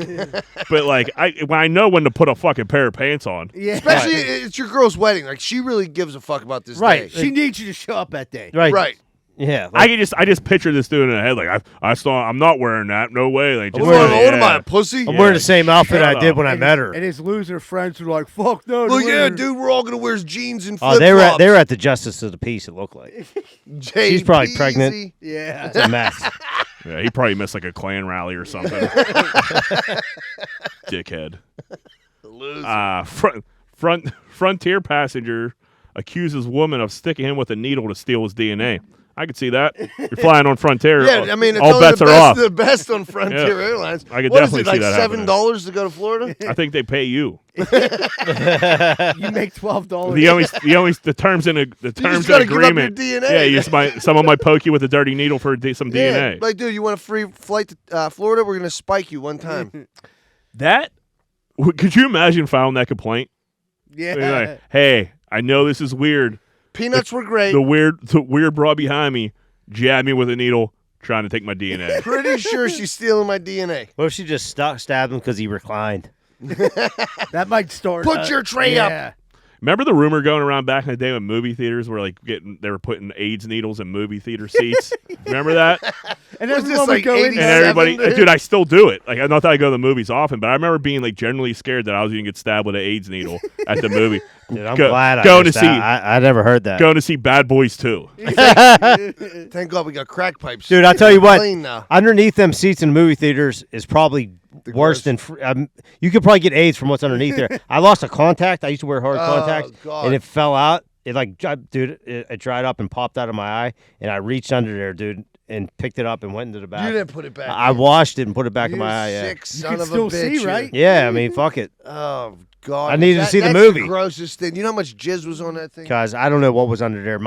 But like, when I know when to put a fucking pair of pants on. Yeah. Especially it's your girl's wedding. Like she really gives a fuck about this Right. day. She needs you to show up that day. Right. Right. Yeah. I just picture this dude in the head like I'm not wearing that. No way. Like, just, What am I, yeah. a pussy? I'm wearing the same outfit shut I did up. when I And met his- her. And his loser friends were like, "Fuck no." Well, the yeah, winner." dude, we're all gonna wear jeans and Oh, flip flops. they were at the Justice of the Peace. It looked like she's probably pregnant. Yeah. It's a mess. Yeah, he probably missed like a Klan rally or something. Dickhead. Frontier passenger accuses woman of sticking him with a needle to steal his DNA. I could see that. You're flying on Frontier. Yeah, I mean, it's all only bets the are best, off. the best on Frontier Airlines. I could What definitely is it, see like that happening. $7 to go to Florida? I think they pay you. You make $12. The terms in the terms gotta and give up your agreement. DNA. Yeah, someone might poke you with a dirty needle for some DNA. Like, dude, you want a free flight to Florida? We're gonna spike you one time. Could you imagine filing that complaint? Yeah. They're like, hey, I know this is weird. Peanuts were great. The weird broad behind me jabbed me with a needle trying to take my DNA. Pretty sure she's stealing my DNA. What if she just stabbed him because he reclined? That might start. Put your tray up. Remember the rumor going around back in the day when movie theaters were like they were putting AIDS needles in movie theater seats? Remember that? And Was this everyone would like go in 87? And everybody, dude, I still do it. Like, not that I go to the movies often, but I remember being like generally scared that I was going to get stabbed with an AIDS needle at the movie. Dude, I'm glad going I to see. I never heard that. Going to see Bad Boys 2. Thank God we got crack pipes. Dude, I'll tell you what. Clean now. Underneath them seats in movie theaters is probably worse than. You could probably get AIDS from what's underneath there. I lost a contact. I used to wear hard contacts, God. and it fell out. It it dried up and popped out of my eye, and I reached under there, dude, and picked it up and went into the bathroom. You didn't put it back. I washed it and put it back in You my eye. Yeah. sick You son can of still a bitch. see, right? Yeah, I mean, fuck it. Oh God. I needed to see the that's movie. The grossest thing. You know how much jizz was on that thing? Cause I don't know what was under there.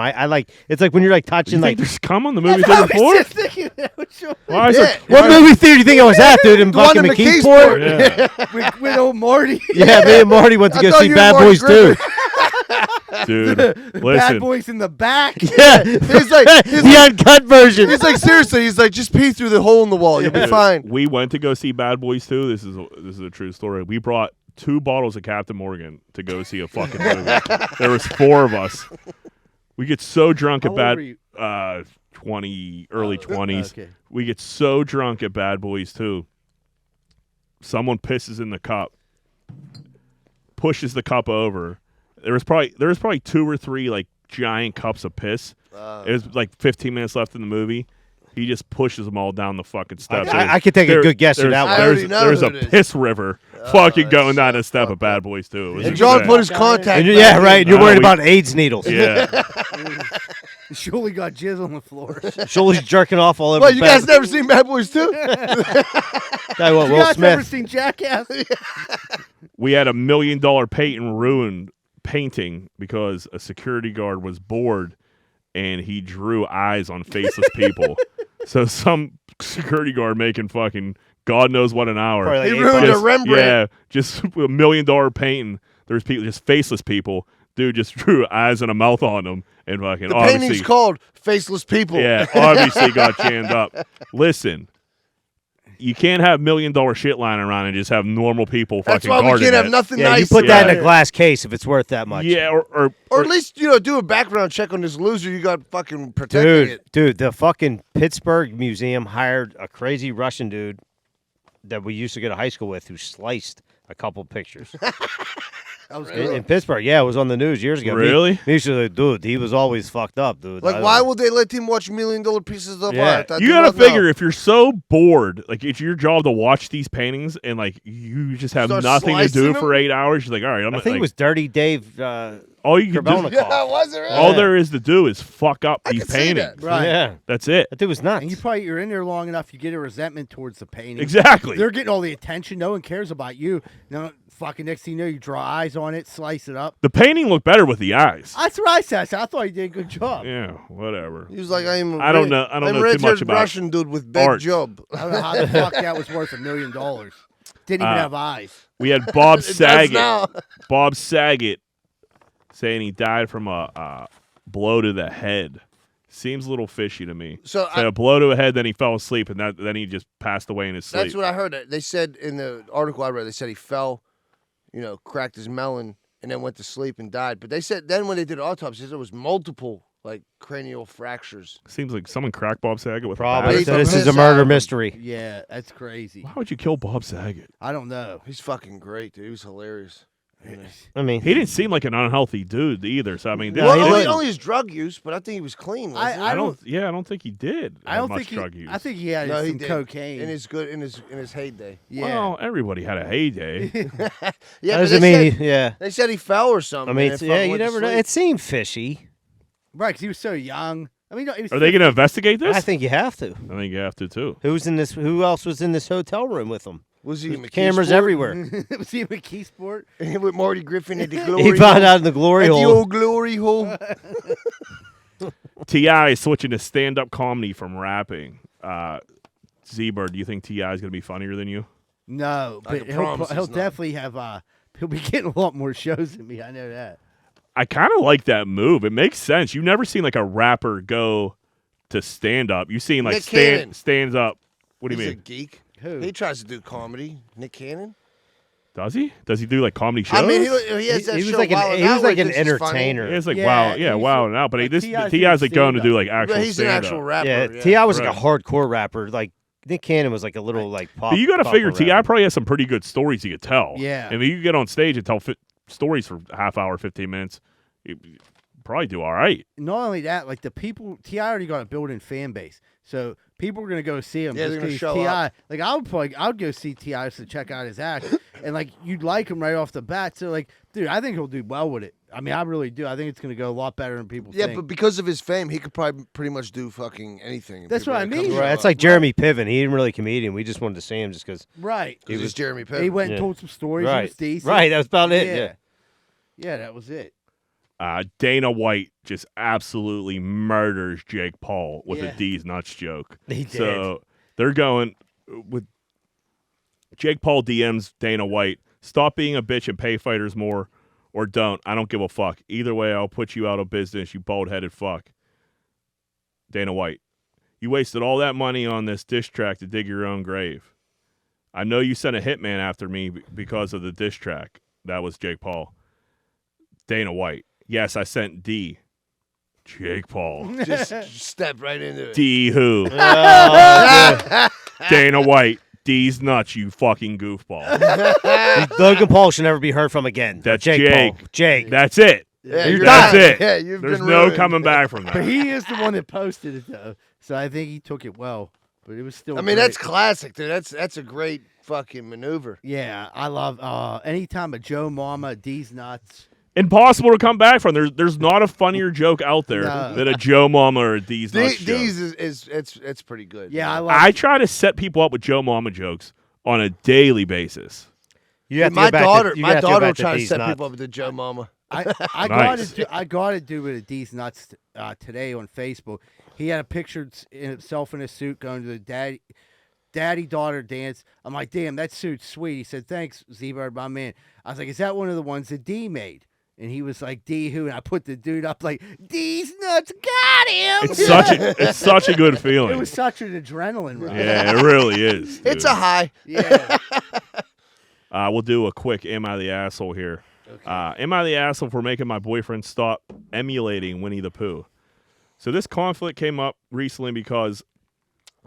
It's like when you're like You touching think like. there's cum on the movie theater floor? Just thinking that was your- Why is Yeah. it? What movie theater do you think I was at, dude? In The one fucking in McKeesport? McKeesport. Yeah. with old Marty. Yeah, me and Marty went to I go thought see you Bad were Marty Boys 2. Dude, Bad listen. Boys in the back. Yeah, He's like, the uncut version. he's like, seriously. He's like, just pee through the hole in the wall. You'll be Dude, fine. We went to go see Bad Boys 2. This is a true story. We brought 2 bottles of Captain Morgan to go see a fucking movie. There was 4 of us. We get so drunk How at old Bad were you? early 20s. Okay. We get so drunk at Bad Boys 2. Someone pisses in the cup, pushes the cup over. There was probably 2 or 3 like giant cups of piss. It was like 15 minutes left in the movie. He just pushes them all down the fucking steps. I could take a good guess at that I one. already know There's who a it is. piss river fucking going down so a step of fucked Bad up. Boys 2. It was And John insane. put his contact. And back yeah, in. right. You're No, worried we- about AIDS needles. Yeah. Surely got jizz on the floor. Shoulders jerking off all over. What, the you guys bathroom. never seen Bad Boys 2? Tell you what, You Will guys never Smith. seen Jackass? We had $1 million patent ruined painting because a security guard was bored and he drew eyes on faceless people. So some security guard making fucking God knows what an hour. Probably like He eight ruined bucks. a Rembrandt. Yeah, just $1 million painting. There's people, just faceless people. Dude just drew eyes and a mouth on them and fucking The obviously, painting's called Faceless People. yeah, obviously got jammed up. Listen, you can't have $1 million shit lying around and just have normal people That's fucking why we guarding can't have it. nothing Yeah, nice. you put that in Yeah. a glass case if it's worth that much. Yeah, or Or at least, do a background check on this loser you got fucking protecting Dude, it. dude, the fucking Pittsburgh Museum hired a crazy Russian dude that we used to go to high school with who sliced a couple pictures. That was in, good. in Pittsburgh, yeah, it was on the news years ago. Really? Me used to like, dude, he was always fucked up, dude. Like, why would they let him watch $1 million pieces of Yeah. art? I you do gotta not know. figure if you're so bored, like it's your job to watch these paintings and like you just have Start nothing to do slicing for 8 hours. You're like, all right, I'm I like, think it was Dirty Dave. all you can do. Kerbalnikov. Yeah, was it really? All there is to do is fuck up I these can see paintings. that. Right. Yeah, That's it. that dude was nuts. And you're in there long enough, you get a resentment towards the painting. Exactly. They're getting all the attention. No one cares about you. No, fucking next thing you know, you draw eyes on it, slice it up. The painting looked better with the eyes. That's what I said. I thought you did a good job. Yeah, whatever. He was like, I don't I don't know I'm too red-haired much about Russian dude with big art. job. I don't know how the fuck that was worth $1 million. Didn't even have eyes. We had Bob It does Saget. now. Bob Saget saying he died from a blow to the head. Seems a little fishy to me. So A blow to the head, then he fell asleep, and then he just passed away in his sleep. that's what I heard. They said in the article I read, they said he fell, cracked his melon, and then went to sleep and died. But they said then when they did autopsies, there was multiple like cranial fractures. Seems like someone cracked Bob Saget with a Probably. bat. So this is Piss a murder out of him. mystery. Yeah, that's crazy. Why would you kill Bob Saget? I don't know. He's fucking great, dude. He was hilarious. I mean, He didn't seem like an unhealthy dude either. So I mean, No, Well, he only, looked- only his drug use, but I think he was clean. Wasn't he? I don't think he did. I don't have think much drug use. I think he had No, he some did. cocaine. in his heyday. yeah. Well, everybody had a heyday. Yeah, that but doesn't they mean, yeah. said he fell or something. I mean, and it's, it yeah, fucking you went to never know. sleep. It seemed fishy. Right, because he was so young. I mean, no, he was Are they going to investigate this? I think you have to. I think you have to too. Who else was in this hotel room with him? Was he There's cameras everywhere. was he a McKeesport? with Marty Griffin at the glory? He found hole? out in the glory At the hole. old glory hole. T.I. is switching to stand-up comedy from rapping. Z-Bird, do you think T.I. is going to be funnier than you? No, I but can promise he'll it's not. definitely have. He'll be getting a lot more shows than me. I know that. I kind of like that move. It makes sense. You've never seen like a rapper go to stand-up. You've seen like Nick Cannon. stands up. What do you He's a mean? geek. Who? He tries to do comedy. Nick Cannon. Does he? Does he do like comedy shows? I mean, he has that He was show like Wild an, 'N he Out was where like an thinks he's funny. entertainer. It's like Yeah, wow, he's wow now. But like this T.I.'s T.I.'s doing like going to do stand-up. like actual But he's an stand-up. actual rapper. Yeah, T.I. was like Right. a hardcore rapper. Like Nick Cannon was like a little like pop. But you got to pop figure rapper. T.I. probably has some pretty good stories he could tell. Yeah. I mean, you could get on stage and tell stories for half hour, 15 minutes. You probably do all right. Not only that, like the people, T.I. already got a built-in fan base, so people are gonna go see him. Yeah, just they're gonna 'cause show T.I. up. Like I would go see T.I. just to check out his act, and like you'd like him right off the bat. So like, dude, I think he'll do well with it. I mean, I really do. I think it's gonna go a lot better than people Yeah, think. but because of his fame, he could probably pretty much do fucking anything. if That's people what I had come mean. show Right, it's up. like Jeremy Piven. He didn't really comedian. We just wanted to see him just because. right, He was Jeremy Piven. he went Yeah. and told some stories. He Right, was decent. right. That was about it. Yeah. Yeah, that was it. Dana White just absolutely murders Jake Paul with Yeah. a D's nuts joke. He did. So they're going with Jake Paul DMs Dana White, stop being a bitch and pay fighters more, or don't. I don't give a fuck. Either way, I'll put you out of business, you bald-headed fuck. Dana White, you wasted all that money on this diss track to dig your own grave. I know you sent a hitman after me because of the diss track. That was Jake Paul. Dana White, yes, I sent D. Jake Paul. just step right into it. D who? Dana White. D's nuts, you fucking goofball. Logan Paul should never be heard from again. That's Jake. Jake. Paul. Jake. That's it. Yeah, You're That's done. it. Yeah, you've There's been no ruined. coming back from But that. he is the one that posted it though, so I think he took it well. But it was still. I mean, great. that's classic, dude. That's a great fucking maneuver. Yeah, I love anytime a Joe Mama, D's nuts. Impossible to come back from. There's not a funnier joke out there No. than a Joe Mama or a D's nuts joke. These is it's pretty good. Yeah, I man. love. I try to set people up with Joe Mama jokes on a daily basis. You have to my go back daughter, to, you my have to go daughter will back to try to these set nuts. people up with the Joe Mama. I Nice. got to do it at D's nuts today on Facebook. He had a picture in himself in a suit going to the daddy daughter dance. I'm like, damn, that suit's sweet. He said, thanks, Z-Bird, my man. I was like, is that one of the ones that D made? And he was like, D who? And I put the dude up like, D's nuts, got him. It's such a good feeling. It was such an adrenaline rush. Yeah, it really is. It's dude. a high. Yeah. We'll do a quick Am I the Asshole here. Am I the asshole for making my boyfriend stop emulating Winnie the Pooh? So this conflict came up recently because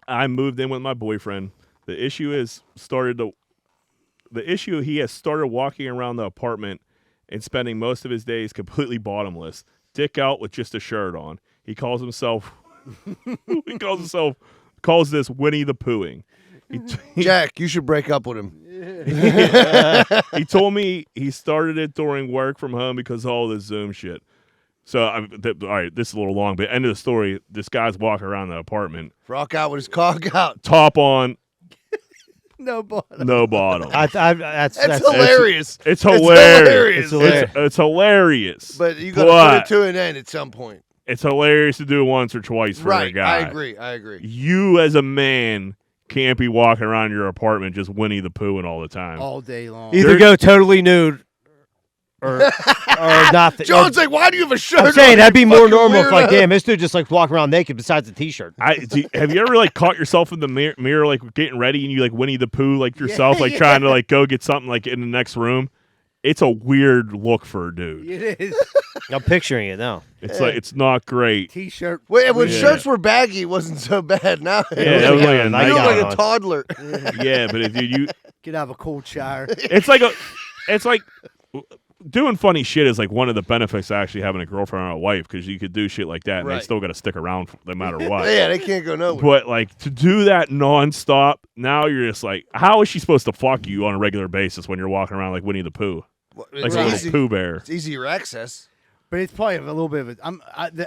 I moved in with my boyfriend. The issue he has started walking around the apartment and spending most of his days completely bottomless, dick out with just a shirt on. He calls himself calls this Winnie the Poohing. Jack, you should break up with him. He told me he started it during work from home because of all this Zoom shit. So, all right, this is a little long, but end of the story, this guy's walking around the apartment, Rock out with his cock out. top on, No bottom. no bottom. That's That's hilarious. It's It's hilarious. hilarious. It's hilarious. It's hilarious. But you got to put But it to an end at some point. it's hilarious to do it once or twice for a Right. guy. I agree. You, as a man, can't be walking around your apartment just Winnie the Pooh all the time. All day long. Either go totally nude or not. John's like, why do you have a shirt I'm saying on, that'd be you more fucking normal if, like, weirdo? damn, this dude just like walking around naked besides the t-shirt. Have you ever like caught yourself in the mirror like getting ready and you like Winnie the Pooh like yourself like yeah. trying to like go get something like in the next room? It's a weird look for a dude. It is. I'm picturing it now. It's like it's not great. T-shirt. Wait, when Yeah. shirts were baggy, it wasn't so bad. Now Yeah, that was like a you night look like gown. a toddler. Yeah, but if you Could have a cold shower. it's like doing funny shit is like one of the benefits of actually having a girlfriend or a wife, because you could do shit like that and they Right. still got to stick around no matter what. Yeah, they can't go nowhere. But like to do that nonstop, now you're just like, how is she supposed to fuck you on a regular basis when you're walking around like Winnie the Pooh, like It's a little easy. Pooh Bear? It's easier access. But it's probably a little bit of a.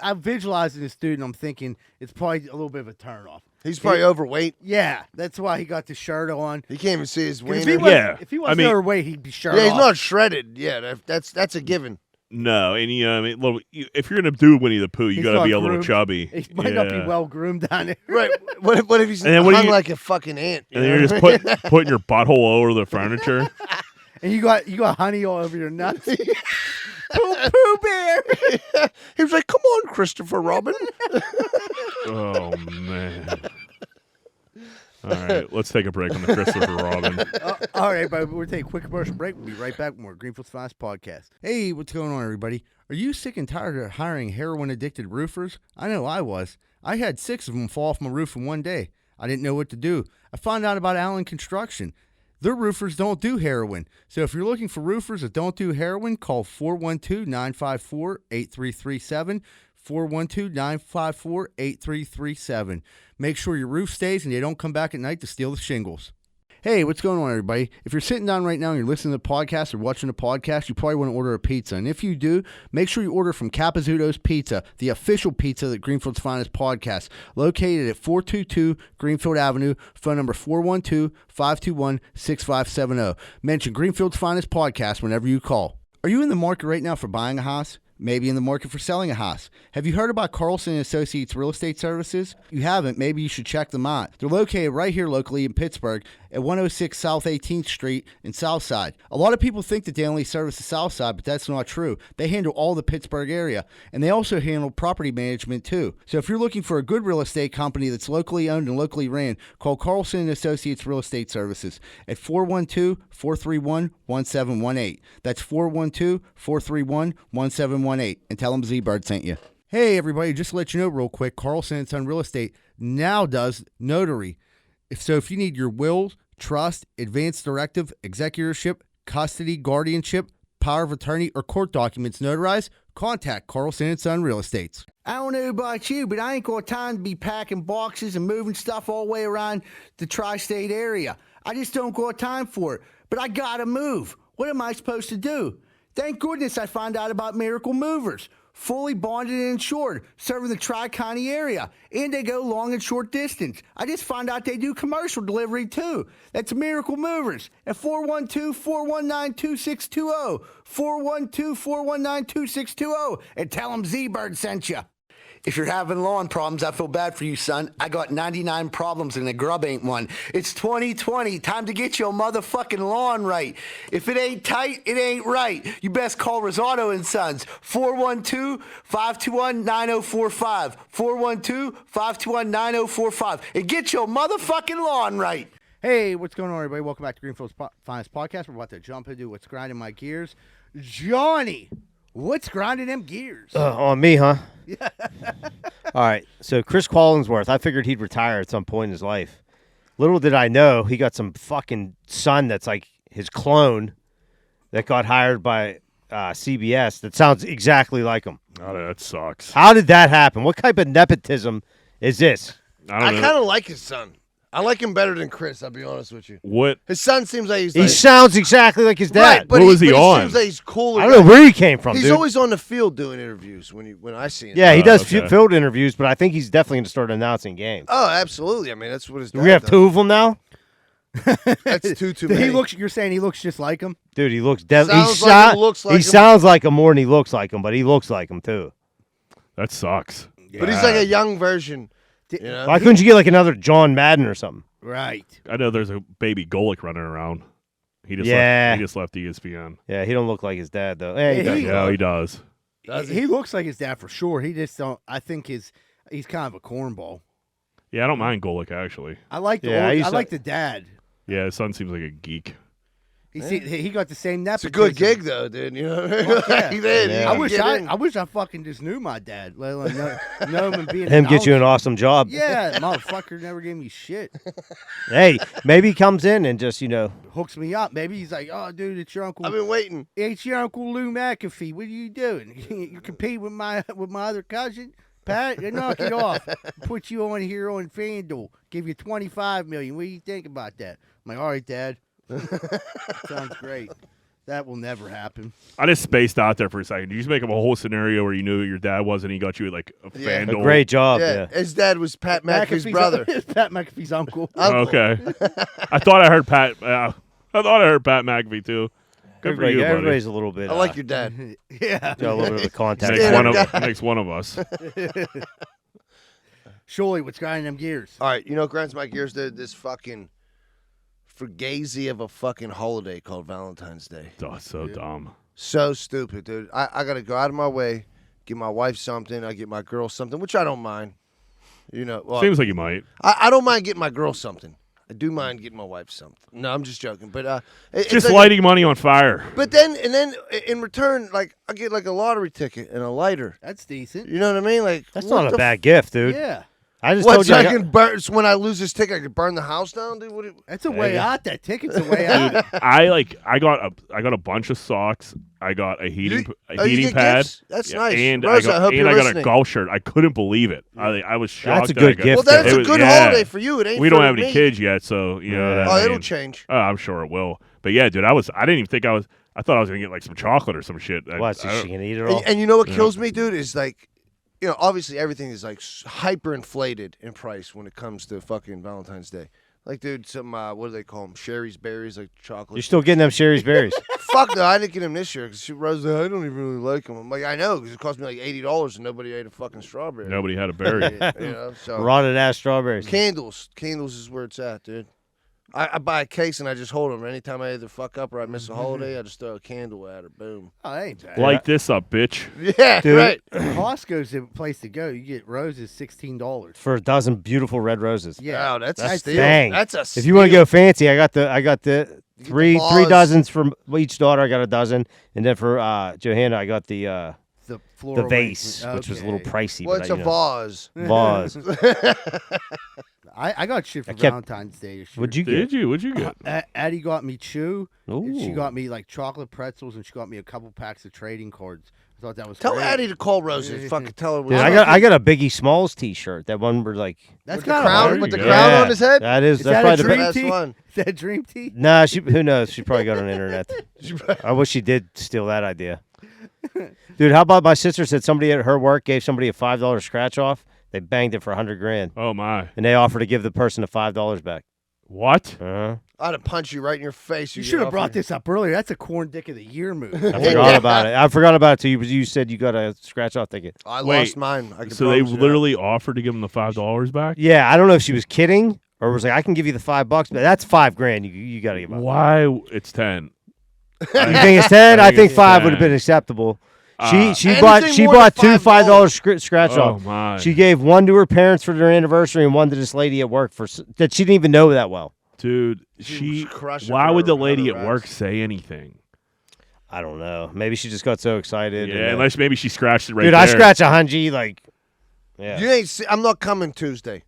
I'm visualizing this dude, and I'm thinking it's probably a little bit of a turnoff. He's probably overweight. Yeah, that's why he got the shirt on. He can't even see his 'Cause wiener. If he wasn't overweight, he'd be shirt Yeah, he's off. not shredded. Yeah, that's a given. No, and I mean, if you're gonna do Winnie the Pooh, you He's got to not be a little groomed. chubby. He might not be well groomed down there. Right. What if he's And then what do hung you- like a fucking ant? And then you're just putting your butthole over the furniture. And you got honey all over your nuts. Pooh Bear. He was like, "Come on, Christopher Robin." Oh man. All right, let's take a break on the Christopher Robin. All right, but we'll take a quick commercial break. We'll be right back with more Greenfield's Finest Podcast. Hey, what's going on, everybody? Are you sick and tired of hiring heroin-addicted roofers? I know I was. I had 6 of them fall off my roof in one day. I didn't know what to do. I found out about Allen Construction. Their roofers don't do heroin. So if you're looking for roofers that don't do heroin, call 412-954-8337, 412-954-8337. Make sure your roof stays and they don't come back at night to steal the shingles. Hey, what's going on, everybody? If you're sitting down right now and you're listening to the podcast or watching the podcast, you probably want to order a pizza. And if you do, make sure you order from Capizzuto's Pizza, the official pizza that Greenfield's Finest Podcast, located at 422 Greenfield Avenue, phone number 412-521-6570. Mention Greenfield's Finest Podcast whenever you call. Are you in the market right now for buying a house? Maybe in the market for selling a house. Have you heard about Carlson & Associates Real Estate Services? If you haven't, maybe you should check them out. They're located right here locally in Pittsburgh at 106 South 18th Street in Southside. A lot of people think that they only service the Southside, but that's not true. They handle all the Pittsburgh area, and they also handle property management too. So if you're looking for a good real estate company that's locally owned and locally ran, call Carlson & Associates Real Estate Services at 412-431-1718. That's 412-431-1718, and tell them Z-Bird sent you. Hey everybody, just to let you know real quick, Carlson & Son Real Estate now does notary. If you need your wills, trust, advance directive, executorship, custody, guardianship, power of attorney, or court documents notarized, contact Carlson & Son Real Estates. I don't know about you, but I ain't got time to be packing boxes and moving stuff all the way around the tri-state area. I just don't got time for it. But I gotta move. What am I supposed to do? Thank goodness I found out about Miracle Movers. Fully bonded and insured, serving the Tri-County area. And they go long and short distance. I just found out they do commercial delivery too. That's Miracle Movers at 412-419-2620. 412-419-2620. And tell them Z-Bird sent you. If you're having lawn problems, I feel bad for you, son. I got 99 problems and the grub ain't one. It's 2020. Time to get your motherfucking lawn right. If it ain't tight, it ain't right. You best call Rosato and Sons. 412-521-9045. 412-521-9045. And get your motherfucking lawn right. Hey, what's going on, everybody? Welcome back to Greenfield's Finest Podcast. We're about to jump into what's grinding my gears. Johnny, what's grinding them gears? On me, huh? Yeah. All right. So Chris Collinsworth, I figured he'd retire at some point in his life. Little did I know he got some fucking son that's like his clone that got hired by CBS that sounds exactly like him. Oh, that sucks. How did that happen? What type of nepotism is this? I don't know. kind of like his son. I like him better than Chris. I'll be honest with you. What? His son seems like he's He like, sounds exactly like his dad. right, but What was he but on? Seems like he's cooler. I don't know where he came from, He's dude. always on the field doing interviews when I see him. Yeah, he does okay. field interviews, but I think he's definitely going to start announcing games. Oh, absolutely. I mean, that's what his Do dad we have does. 2 of them now? That's too many. You're saying he looks just like him? Dude, he looks Sounds like him, looks like he him. sounds like him more than he looks like him, but he looks like him too. That sucks. But he's like a young version. You know? Why couldn't you get like another John Madden or something? Right. I know there's a baby Golick running around. He just left ESPN. Yeah, he don't look like his dad though. Yeah, he Yeah, does. Yeah, he does. He looks like his dad for sure. He just don't. I think he's kind of a cornball. Yeah, I don't mind Golick actually. I like the Yeah, I used I to- like the dad. Yeah, his son seems like a geek. He got the same nepotism. It's a good gig though, dude. You know, Fuck yeah. Like, then Yeah. you I can wish get in. I wish I fucking just knew my dad, let alone know him and being Him get you an awesome job. Yeah, motherfucker never gave me shit. Hey, maybe he comes in and just Hooks me up. Maybe he's like, oh, dude, it's your uncle. I've been waiting. It's your uncle Lou McAfee. What are you doing? You compete with my other cousin, Pat? Knock it off. Put you on here on FanDuel. Give you $25 million. What do you think about that? I'm like, all right, Dad. Sounds great. That will never happen. I just spaced out there for a second. Did you just make up a whole scenario where you knew who your dad was and he got you like a Yeah. FanDuel? a great job. Yeah, Yeah. his dad was Pat McAfee's brother. It's Pat McAfee's uncle. Uncle. Okay. I thought I heard Pat. I thought I heard Pat McAfee too. Good for you, buddy. Everybody's a little bit. I like your dad. Yeah. got a little bit of a contact. Makes one of us. Surely, what's grinding them gears? All right, you know, grinds my gears. This fucking fugazi of a fucking holiday called Valentine's Day. Oh, it's so dumb. So stupid, dude. I gotta go out of my way, get my wife something. I get my girl something, which I don't mind. You know, well, Seems like you might. I don't mind getting my girl something. I do mind getting my wife something. No, I'm just joking. But it's Just like lighting money on fire. But then in return, like I get like a lottery ticket and a lighter. That's decent. You know what I mean? Like That's what not a the bad gift, dude. Yeah. I just What? told So you. I can burn. So when I lose this ticket, I can burn the house down, dude. What? That's a way out. That ticket's a way out. I got a bunch of socks. I got a heating you heating get pad. gifts? That's nice. And Rosa, I hope you're got listening. a golf shirt. I couldn't believe it. I was shocked. That's a that I good got- gift. Well, that's It a was- good yeah. holiday for you. It ain't. We don't for have any me. kids yet, so you know. Yeah. What I Oh, it'll mean. change. I'm sure it will. But yeah, dude, I didn't even think I thought I was gonna get like some chocolate or some shit. What? So she can eat it all. And you know what kills me, dude, is like, you know, obviously everything is like hyper inflated in price when it comes to fucking Valentine's Day. Like, dude, some what do they call them? Sherry's berries, like chocolate. You're still getting them Sherry's berries. Fuck no, I didn't get him this year because Rose, I don't even really like them. I'm like, I know, because it cost me like $80 and nobody ate a fucking strawberry. Nobody had a berry. You know, so Rotted ass strawberries. candles is where it's at, dude. I buy a case and I just hold them. Anytime I either fuck up or I miss a holiday, I just throw a candle at her. Boom. Oh, that ain't bad. Light this up, bitch. Yeah, Dude. right. Costco's the place to go. You get roses $16. For a dozen beautiful red roses. Yeah. Wow, that's a That's steal. dang. That's a steal. If you want to go fancy, I got the You get three the vase. dozens for each daughter. I got a dozen, and then for Johanna, I got the The floral vase, arrangement. which was a little Okay. pricey. Well, but it's a vase. vase. I got shit for I kept- Valentine's Day this year. What'd you get? What'd you get? Addie got me chew. And she Ooh. got me like chocolate pretzels, and she got me a couple packs of trading cards. I thought that was Tell great. Addie to call Rose and fucking tell her. Dude, I got a Biggie Smalls T-shirt. That one where like That's with the kinda crown, hard. with the Yeah. crown on his head. That is Is that's that a probably the dream best tea? one. Is that Dream Tea? Nah, who knows? She probably got it on the internet. I wish she did steal that idea. Dude, how about my sister said somebody at her work gave somebody a $5 scratch off. They banged it for $100,000, Oh my! and they offered to give the person the $5 back. What? I'd have punched you right in your face. You get should have off brought your- this up earlier. That's a corn dick of the year move. I forgot about it. I forgot about it too. You said you got a scratch off ticket. I Wait, lost mine. I can So they promise you that. literally offered to give him the $5 back? Yeah, I don't know if she was kidding or was like, I can give you the $5, but that's $5,000. You got to give up. Why? It's 10. You think it's 10? I think it's 5 would have 10. been acceptable. She anything bought more than two $5 scratch Oh off. my! She gave one to her parents for their anniversary and one to this lady at work that she didn't even know that well. Dude, She was crushing why for would the her lady at 100 work racks. say anything? I don't know. Maybe she just got so excited. Yeah, and, unless maybe she scratched it right dude, there. I scratch a hungy like. Yeah. You ain't. I'm not coming Tuesday.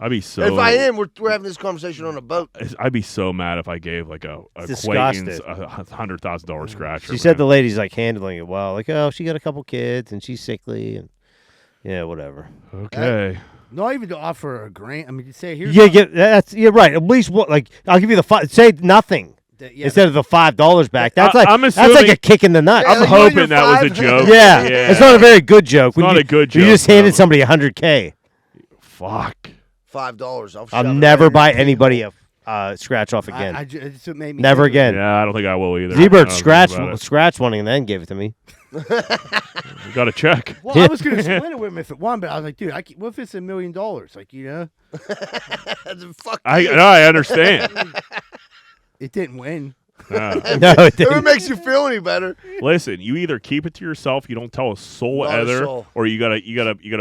I'd be so. If I am, we're having this conversation on a boat. I'd be so mad if I gave like a It's acquaintance disgusting. a $100,000 scratcher. She said the man. lady's like handling it well. Like, oh, she got a couple kids and she's sickly and yeah, whatever. Okay. Not even to offer a grant. I mean, you say here's Yeah, you're right. At least what? Like, I'll give you the say nothing yeah, instead of the $5 back. That's I'm that's like assuming- a kick in the nuts. Yeah, I'm like, you want hoping your that was a 5? joke. Yeah, Yeah. it's not a very good joke. It's not a good You joke, just handed no. somebody $100K. Fuck. $5. I'll never buy anybody a scratch off again. It's what made me Never think of it. again. Yeah, I don't think I will either. Z-Bird I don't scratched think about scratch one and then gave it to me. it. Got to check. Well, I was gonna split it with him if it won, but I was like, dude, what if it's $1 million? Like, you know, Fuck. I understand. it didn't win. Yeah. No, it If it didn't. makes you feel any better. Listen, you either keep it to yourself, you don't tell a soul Not a either, soul. or you gotta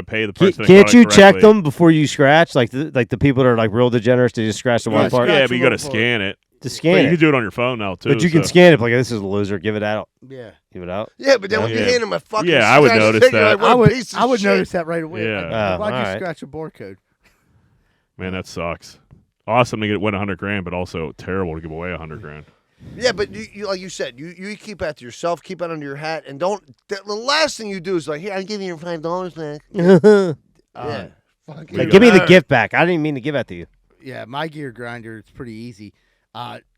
pay the person. that Can't got it you check correctly. them before you scratch? Like the people that are like real degenerates, they just scratch the one Yeah, part. Yeah, Scratch but you a gotta little scan it. To But scan you it. can do it on your phone now too. But you can so- scan it. Like, this is a loser. Give it out. Yeah. Give it out. Yeah, but then when you Yeah. hand him a fucking Yeah, I would scratch notice ticket, that. like, what I a would piece of I would shit. notice that right away. Yeah. Like, why'd you alright. scratch a barcode? Man, that sucks. Awesome to win $100,000, but also terrible to give away $100,000. Yeah, but you like you said, you keep that to yourself, keep it under your hat, and don't. The last thing you do is like, here, I'll give you your $5 back. Yeah, fuck Like, you. give me the Alright. gift back. I didn't mean to give that to you. Yeah, my gear grinder, it's pretty easy.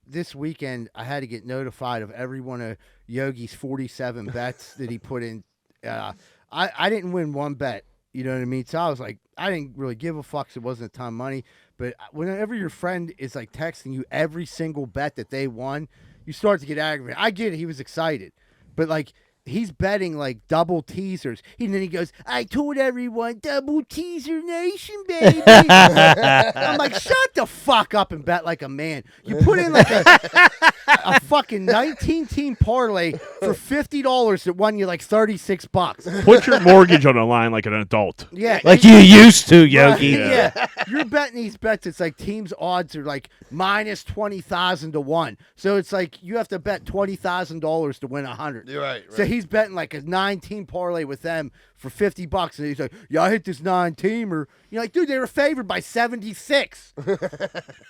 This weekend, I had to get notified of every one of Yogi's 47 bets that he put in. I didn't win one bet. You know what I mean? So I was like, I didn't really give a fuck. 'Cause it wasn't a ton of money. But whenever your friend is like texting you every single bet that they won, you start to get aggravated. I get it. He was excited. But like, he's betting like double teasers. And then he goes, I told everyone, double teaser nation, baby. I'm like, shut the fuck up and bet like a man. You put in like a fucking 19-team parlay for $50 that won you like $36. Put your mortgage on the line like an adult. Yeah. Like you used to, Yogi. Yeah. You're betting these bets. It's like teams' odds are like minus 20,000 to 1. So it's like you have to bet $20,000 to win 100. You're right. So he's betting like a 9-team parlay with them for $50, and he's like, "Yeah, I hit this 9-teamer." You're like, "Dude, they were favored by 76."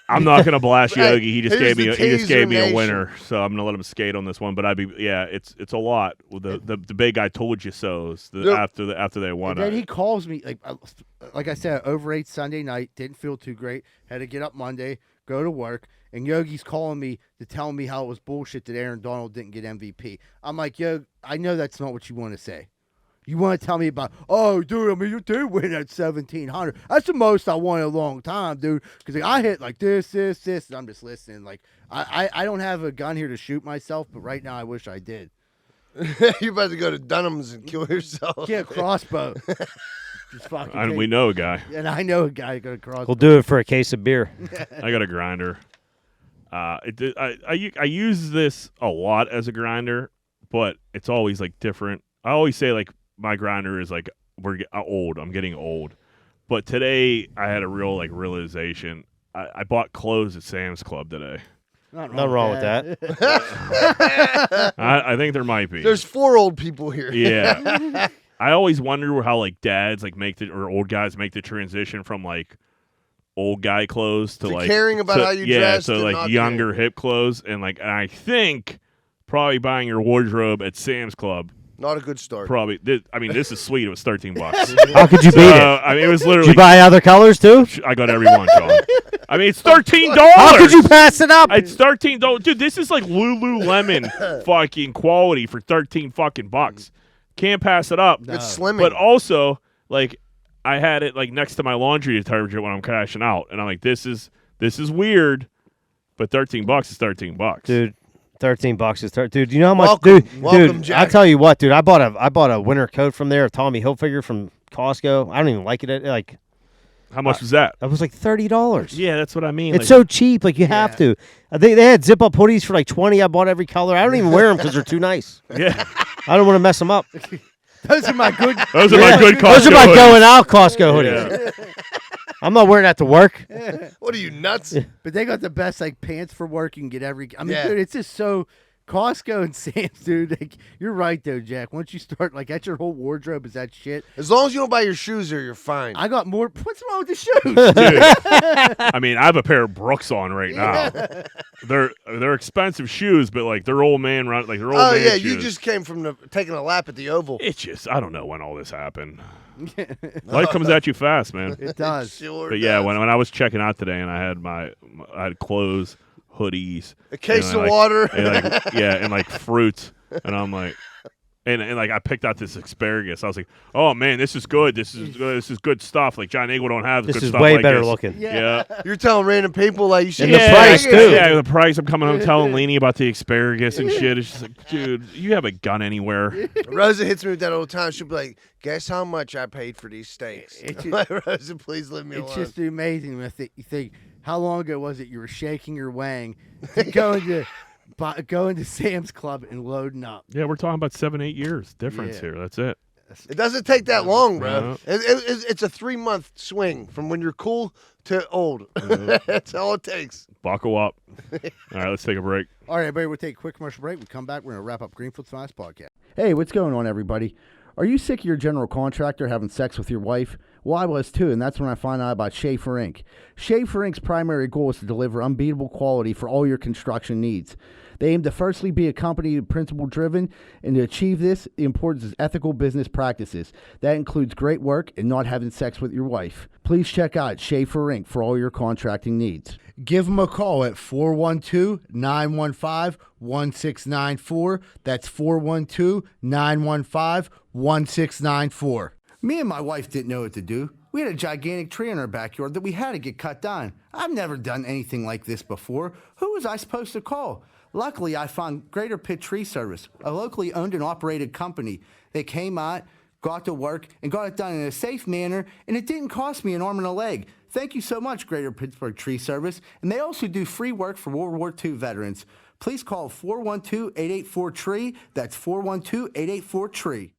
I'm not gonna blast Hey, Yogi. He just here's gave me the he just gave me a teaser winner, so I'm gonna let him skate on this one. But it's a lot. With the big I told you so's Yep. after they won And then it. he calls me like I said, I overate Sunday night, didn't feel too great, had to get up Monday, go to work, and Yogi's calling me to tell me how it was bullshit that Aaron Donald didn't get MVP. I'm like, Yo, I know that's not what you want to say. You want to tell me about, oh, dude, I mean, you did win at 1,700. That's the most I won in a long time, dude. Because I hit like this, and I'm just listening. Like, I don't have a gun here to shoot myself, but right now I wish I did. You're about to go to Dunham's and kill yourself. Get a crossbow. Just fucking And take- we know a guy. And I know a guy who got a crossbow. We'll do it for a case of beer. I got a grinder. I use this a lot as a grinder, but it's always like different. I always say like my grinder is like old. I'm getting old. But today I had a real like realization. I bought clothes at Sam's Club today. Nothing Nothing wrong with that. I think there might be. There's 4 old people here. Yeah. I always wonder how like dads like or old guys make the transition from like old guy clothes to like caring about how you dress so to like not younger hip clothes and I think probably buying your wardrobe at Sam's Club Not a good start. probably this is sweet. It was $13. How could you beat it? I mean, it was Did literally you buy other colors too? I got every one, John. I mean, it's $13. How could you pass it up? It's $13. Dude, this is like Lululemon fucking quality for 13 fucking bucks. Can't pass it up. It's slimming. But also, like, I had it like next to my laundry detergent when I'm crashing out, and I'm like, this is weird, but $13 is $13, Dude, $13 is dude. You know how much, Welcome. dude? Welcome, dude, Jack. I tell you what, dude. I bought a winter coat from there, Tommy Hilfiger from Costco. I don't even like it. Like, How much was that? that was like $30. Yeah, that's what I mean. It's so cheap. Like, you have to. I think they had zip up hoodies for like 20. I bought every color. I don't even wear them because they're too nice. yeah. I don't want to mess them up. Those are my good. Those are my good Costco Those are my hoodies. going out Costco hoodies. Yeah. I'm not wearing that to work. What are you, nuts? But they got the best like pants for work. You can get every. I mean, Yeah. dude, it's just so. Costco and Sam's, dude. Like, you're right though, Jack. Once you start, like, that's your whole wardrobe is that shit. As long as you don't buy your shoes there, you're fine. I got more. What's wrong with the shoes? Dude, I mean, I have a pair of Brooks on right now. They're expensive shoes, but like they're old man run, like they're old Oh, man yeah, shoes. you just came from taking a lap at the Oval. It's just I don't know when all this happened. Life comes at you fast, man. It does. Sure But yeah, does. when I was checking out today and I had clothes, hoodies, A case and of water. and like, and like fruits, and I'm like, and like I picked out this asparagus. I was like, oh man, this is good. This is good stuff. Like John Eagle don't have This good is stuff way like better this. looking. Yeah. You're telling random people, like, you should And the Yeah, price, yeah, too. Yeah, the price. I'm coming home telling Leanie about the asparagus and shit. It's just like, dude, you have a gun anywhere. Rosa hits me with that all the time. She'll be like, guess how much I paid for these steaks? It's I'm like, Rosa, please leave me It's alone. just amazing. You think, how long ago was it you were shaking your wang to going to Sam's Club and loading up? Yeah, we're talking about 7-8 years difference Yeah. here. That's it. It doesn't take that long, bro. No. It's a 3-month swing from when you're cool to old. That's all it takes. Buckle up. All right, let's take a break. All right, everybody, we'll take a quick commercial break. We come back. We're going to wrap up Greenfield's Finest Podcast. Hey, what's going on, everybody? Are you sick of your general contractor having sex with your wife? Well, I was too, and that's when I found out about Schaefer Inc. Schaefer Inc.'s primary goal is to deliver unbeatable quality for all your construction needs. They aim to firstly be a company principle-driven, and to achieve this, the importance is ethical business practices. That includes great work and not having sex with your wife. Please check out Schaefer Inc. for all your contracting needs. Give them a call at 412-915-1694. That's 412-915-1694. Me and my wife didn't know what to do. We had a gigantic tree in our backyard that we had to get cut down. I've never done anything like this before. Who was I supposed to call? Luckily, I found Greater Pitt Tree Service, a locally owned and operated company. They came out, got to work, and got it done in a safe manner, and it didn't cost me an arm and a leg. Thank you so much, Greater Pittsburgh Tree Service. And they also do free work for World War II veterans. Please call 412-884-TREE. That's 412-884-TREE.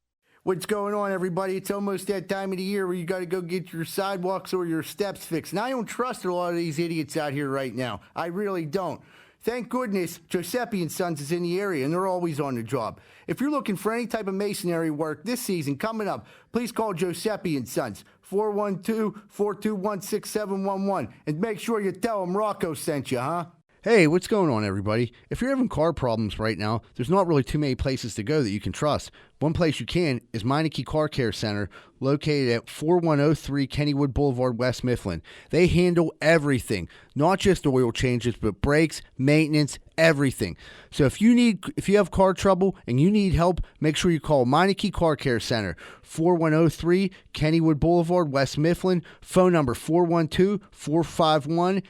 What's going on, everybody? It's almost that time of the year where you got to go get your sidewalks or your steps fixed. And I don't trust a lot of these idiots out here right now. I really don't. Thank goodness Giuseppe & Sons is in the area, and they're always on the job. If you're looking for any type of masonry work this season coming up, please call Giuseppe & Sons, 412-421-6711, and make sure you tell them Rocco sent you, huh? Hey, what's going on, everybody? If you're having car problems right now, there's not really too many places to go that you can trust. One place you can is Meineke Car Care Center, located at 4103 Kennywood Boulevard, West Mifflin. They handle everything, not just oil changes, but brakes, maintenance, everything. So if you have car trouble and you need help, make sure you call Meineke Car Care Center, 4103 Kennywood Boulevard, West Mifflin. Phone number 412-451-8968,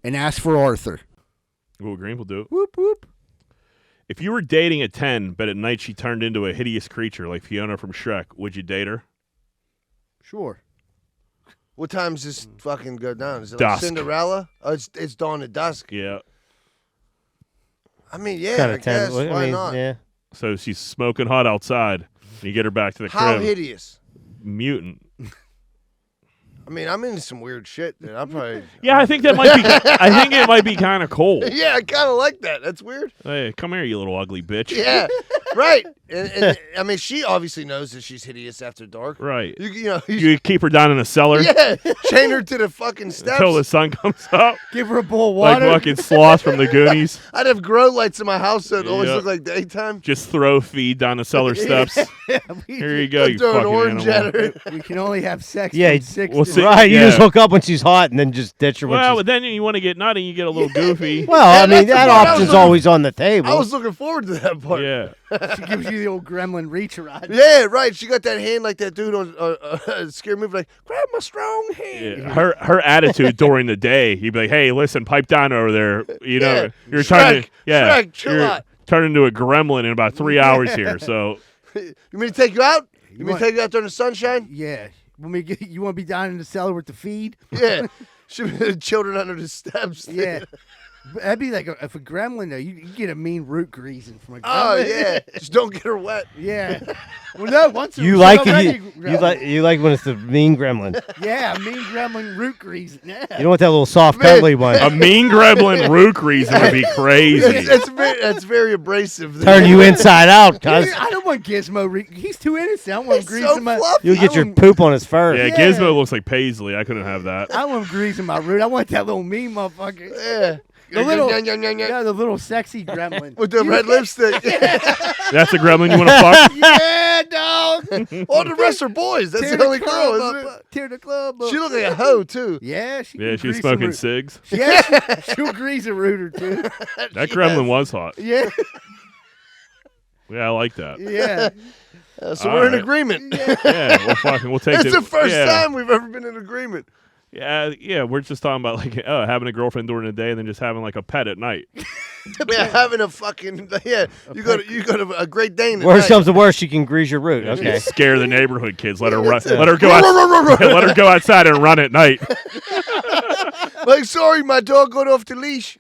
and ask for Arthur. Ooh, Green will do it. Whoop, whoop. If you were dating a 10, but at night she turned into a hideous creature like Fiona from Shrek, would you date her? Sure. What time does this fucking go down? Is it Dusk. like Cinderella? Oh, it's dawn at dusk. Yeah. I mean, yeah, Kind I of guess. Why not? Yeah. So she's smoking hot outside, and you get her back to the How crib. hideous. Mutant. I mean, I'm into some weird shit, dude. I'm probably. Yeah, I think that might be. I think it might be kind of cold. Yeah, I kind of like that. That's weird. Hey, come here, you little ugly bitch. Yeah, right. And I mean, she obviously knows that she's hideous after dark. Right. You know. You keep her down in a cellar Yeah, chain her to the fucking steps. until the sun comes up, Give her a bowl of like water. fucking Sloth from the Goonies. I'd have grow lights in my house so it always Yeah. look like daytime. Just throw feed down the cellar steps. Here you go, you Throw an fucking orange animal. at her. We can only have sex Yeah, from it's- 6 we'll to see. Right, you Yeah. just hook up when she's hot and then just ditch her when Well, she's... but then you want to get nutty, you get a little goofy. Well, I And mean, that's that the part I was option's looking- always on the table. I was looking forward to that part. Yeah. She gives you the old gremlin reach around. Yeah, right. She got that hand like that dude on Scary Movie, like, grab my strong hand. Yeah. Her attitude during the day, he'd be like, "Hey, listen, pipe down over there. You know, Yeah. you're trying to, Shrek, chill you're out." turning into a gremlin in about 3 hours here." So You mean to take you out? You mean want- to take you out during the sunshine? Yeah. You want to be down in the cellar with the feed? Yeah. Should be the children under the steps. Yeah. That'd be like if a gremlin, though, you get a mean root greasing from a gremlin. Oh, yeah. Just don't get her wet. Yeah. Well, no, once you it like was it, already you like when it's the mean gremlin. Yeah, mean gremlin root greasing. Yeah. You don't want that little soft, Man. cuddly one. a mean gremlin root reason would be crazy. It's very abrasive. Turn you inside out, cuz. I don't want Gizmo. He's too innocent. I want him It's greasing so my. fluffy. You'll get I your want- poop on his fur. Yeah, Yeah. Gizmo looks like Paisley. I couldn't have that. I want him greasing my root. I want that little mean motherfucker. Yeah. The little, Yeah. yeah, the little sexy gremlin. With the red lipstick. That's the gremlin you want to fuck? Yeah, dog. All the rest are boys. That's Tear the only club girl, up, isn't it? Tear the club up. She looked like a hoe, too. Yeah, she Yeah, can she was grease a smoking root. cigs. Yeah, she'll grease a root or two. That gremlin was hot. Yeah, Yeah, I like that. yeah. So All we're in right. agreement. Yeah, we'll take It's the first yeah. time we've ever been in agreement. Yeah, we're just talking about like having a girlfriend during the day and then just having like a pet at night. Yeah, having a fucking you go to a Great Dane. at Worst night. comes to worst, she can grease your root. Okay. Scare the neighborhood kids. Let her run. Let her go out, let her go outside and run at night. Like, sorry, my dog got off the leash.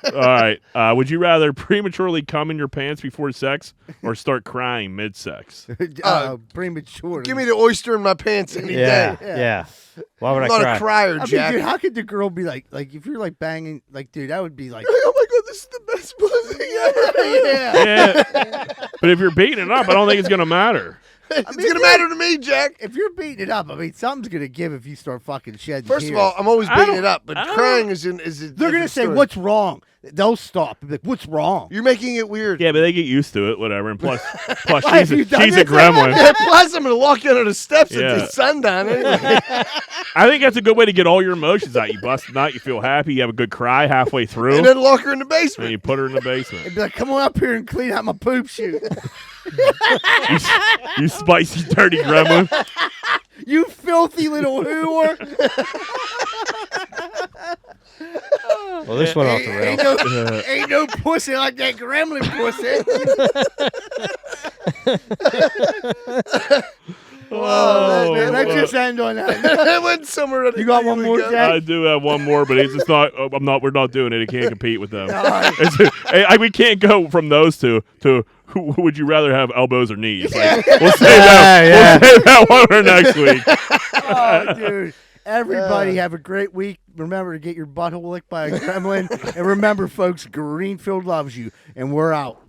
All right. Would you rather prematurely come in your pants before sex or start crying mid-sex? Premature. Give me the oyster in my pants any Yeah, day. yeah. Why would I'm I not cry? a crier, I mean, Jack. dude, how could the girl be like if you're like banging, like, dude, that would be like, Oh my god, this is the best pussy ever. yeah. Yeah. But if you're beating it up, I don't think it's going to matter. It's gonna matter to me, Jack. If you're beating it up, I mean, something's gonna give if you start fucking shedding. First of tears. all, I'm always I beating don't- it up, but I don't- crying is a they're gonna different say, story. "What's wrong?" They'll stop. Be like, "What's wrong?" You're making it weird. Yeah, but they get used to it, whatever. And plus Why, she's have you a, done she's a this? gremlin. Yeah, plus, I'm gonna walk you under the steps Yeah. at the sundown anyway. I think that's a good way to get all your emotions out. You bust them out, you feel happy, you have a good cry halfway through, And then lock her in the and basement. you put her in the basement. They'd be like, "Come on up here and clean out my poop chute." You spicy, dirty gremlin. You filthy little whore. Well, this went off the rails. Ain't no pussy like that gremlin pussy. Let's just end on that. I went somewhere. You got one more, Jack? I do have one more, but it's just not. We're not doing it. It can't compete with them. All right. We can't go from those two to who would you rather have, elbows or knees? Like, we'll save that. We'll save that one for next week. Oh, dude. Everybody have a great week. Remember to get your butthole licked by a gremlin. And remember, folks, Greenfield loves you. And we're out.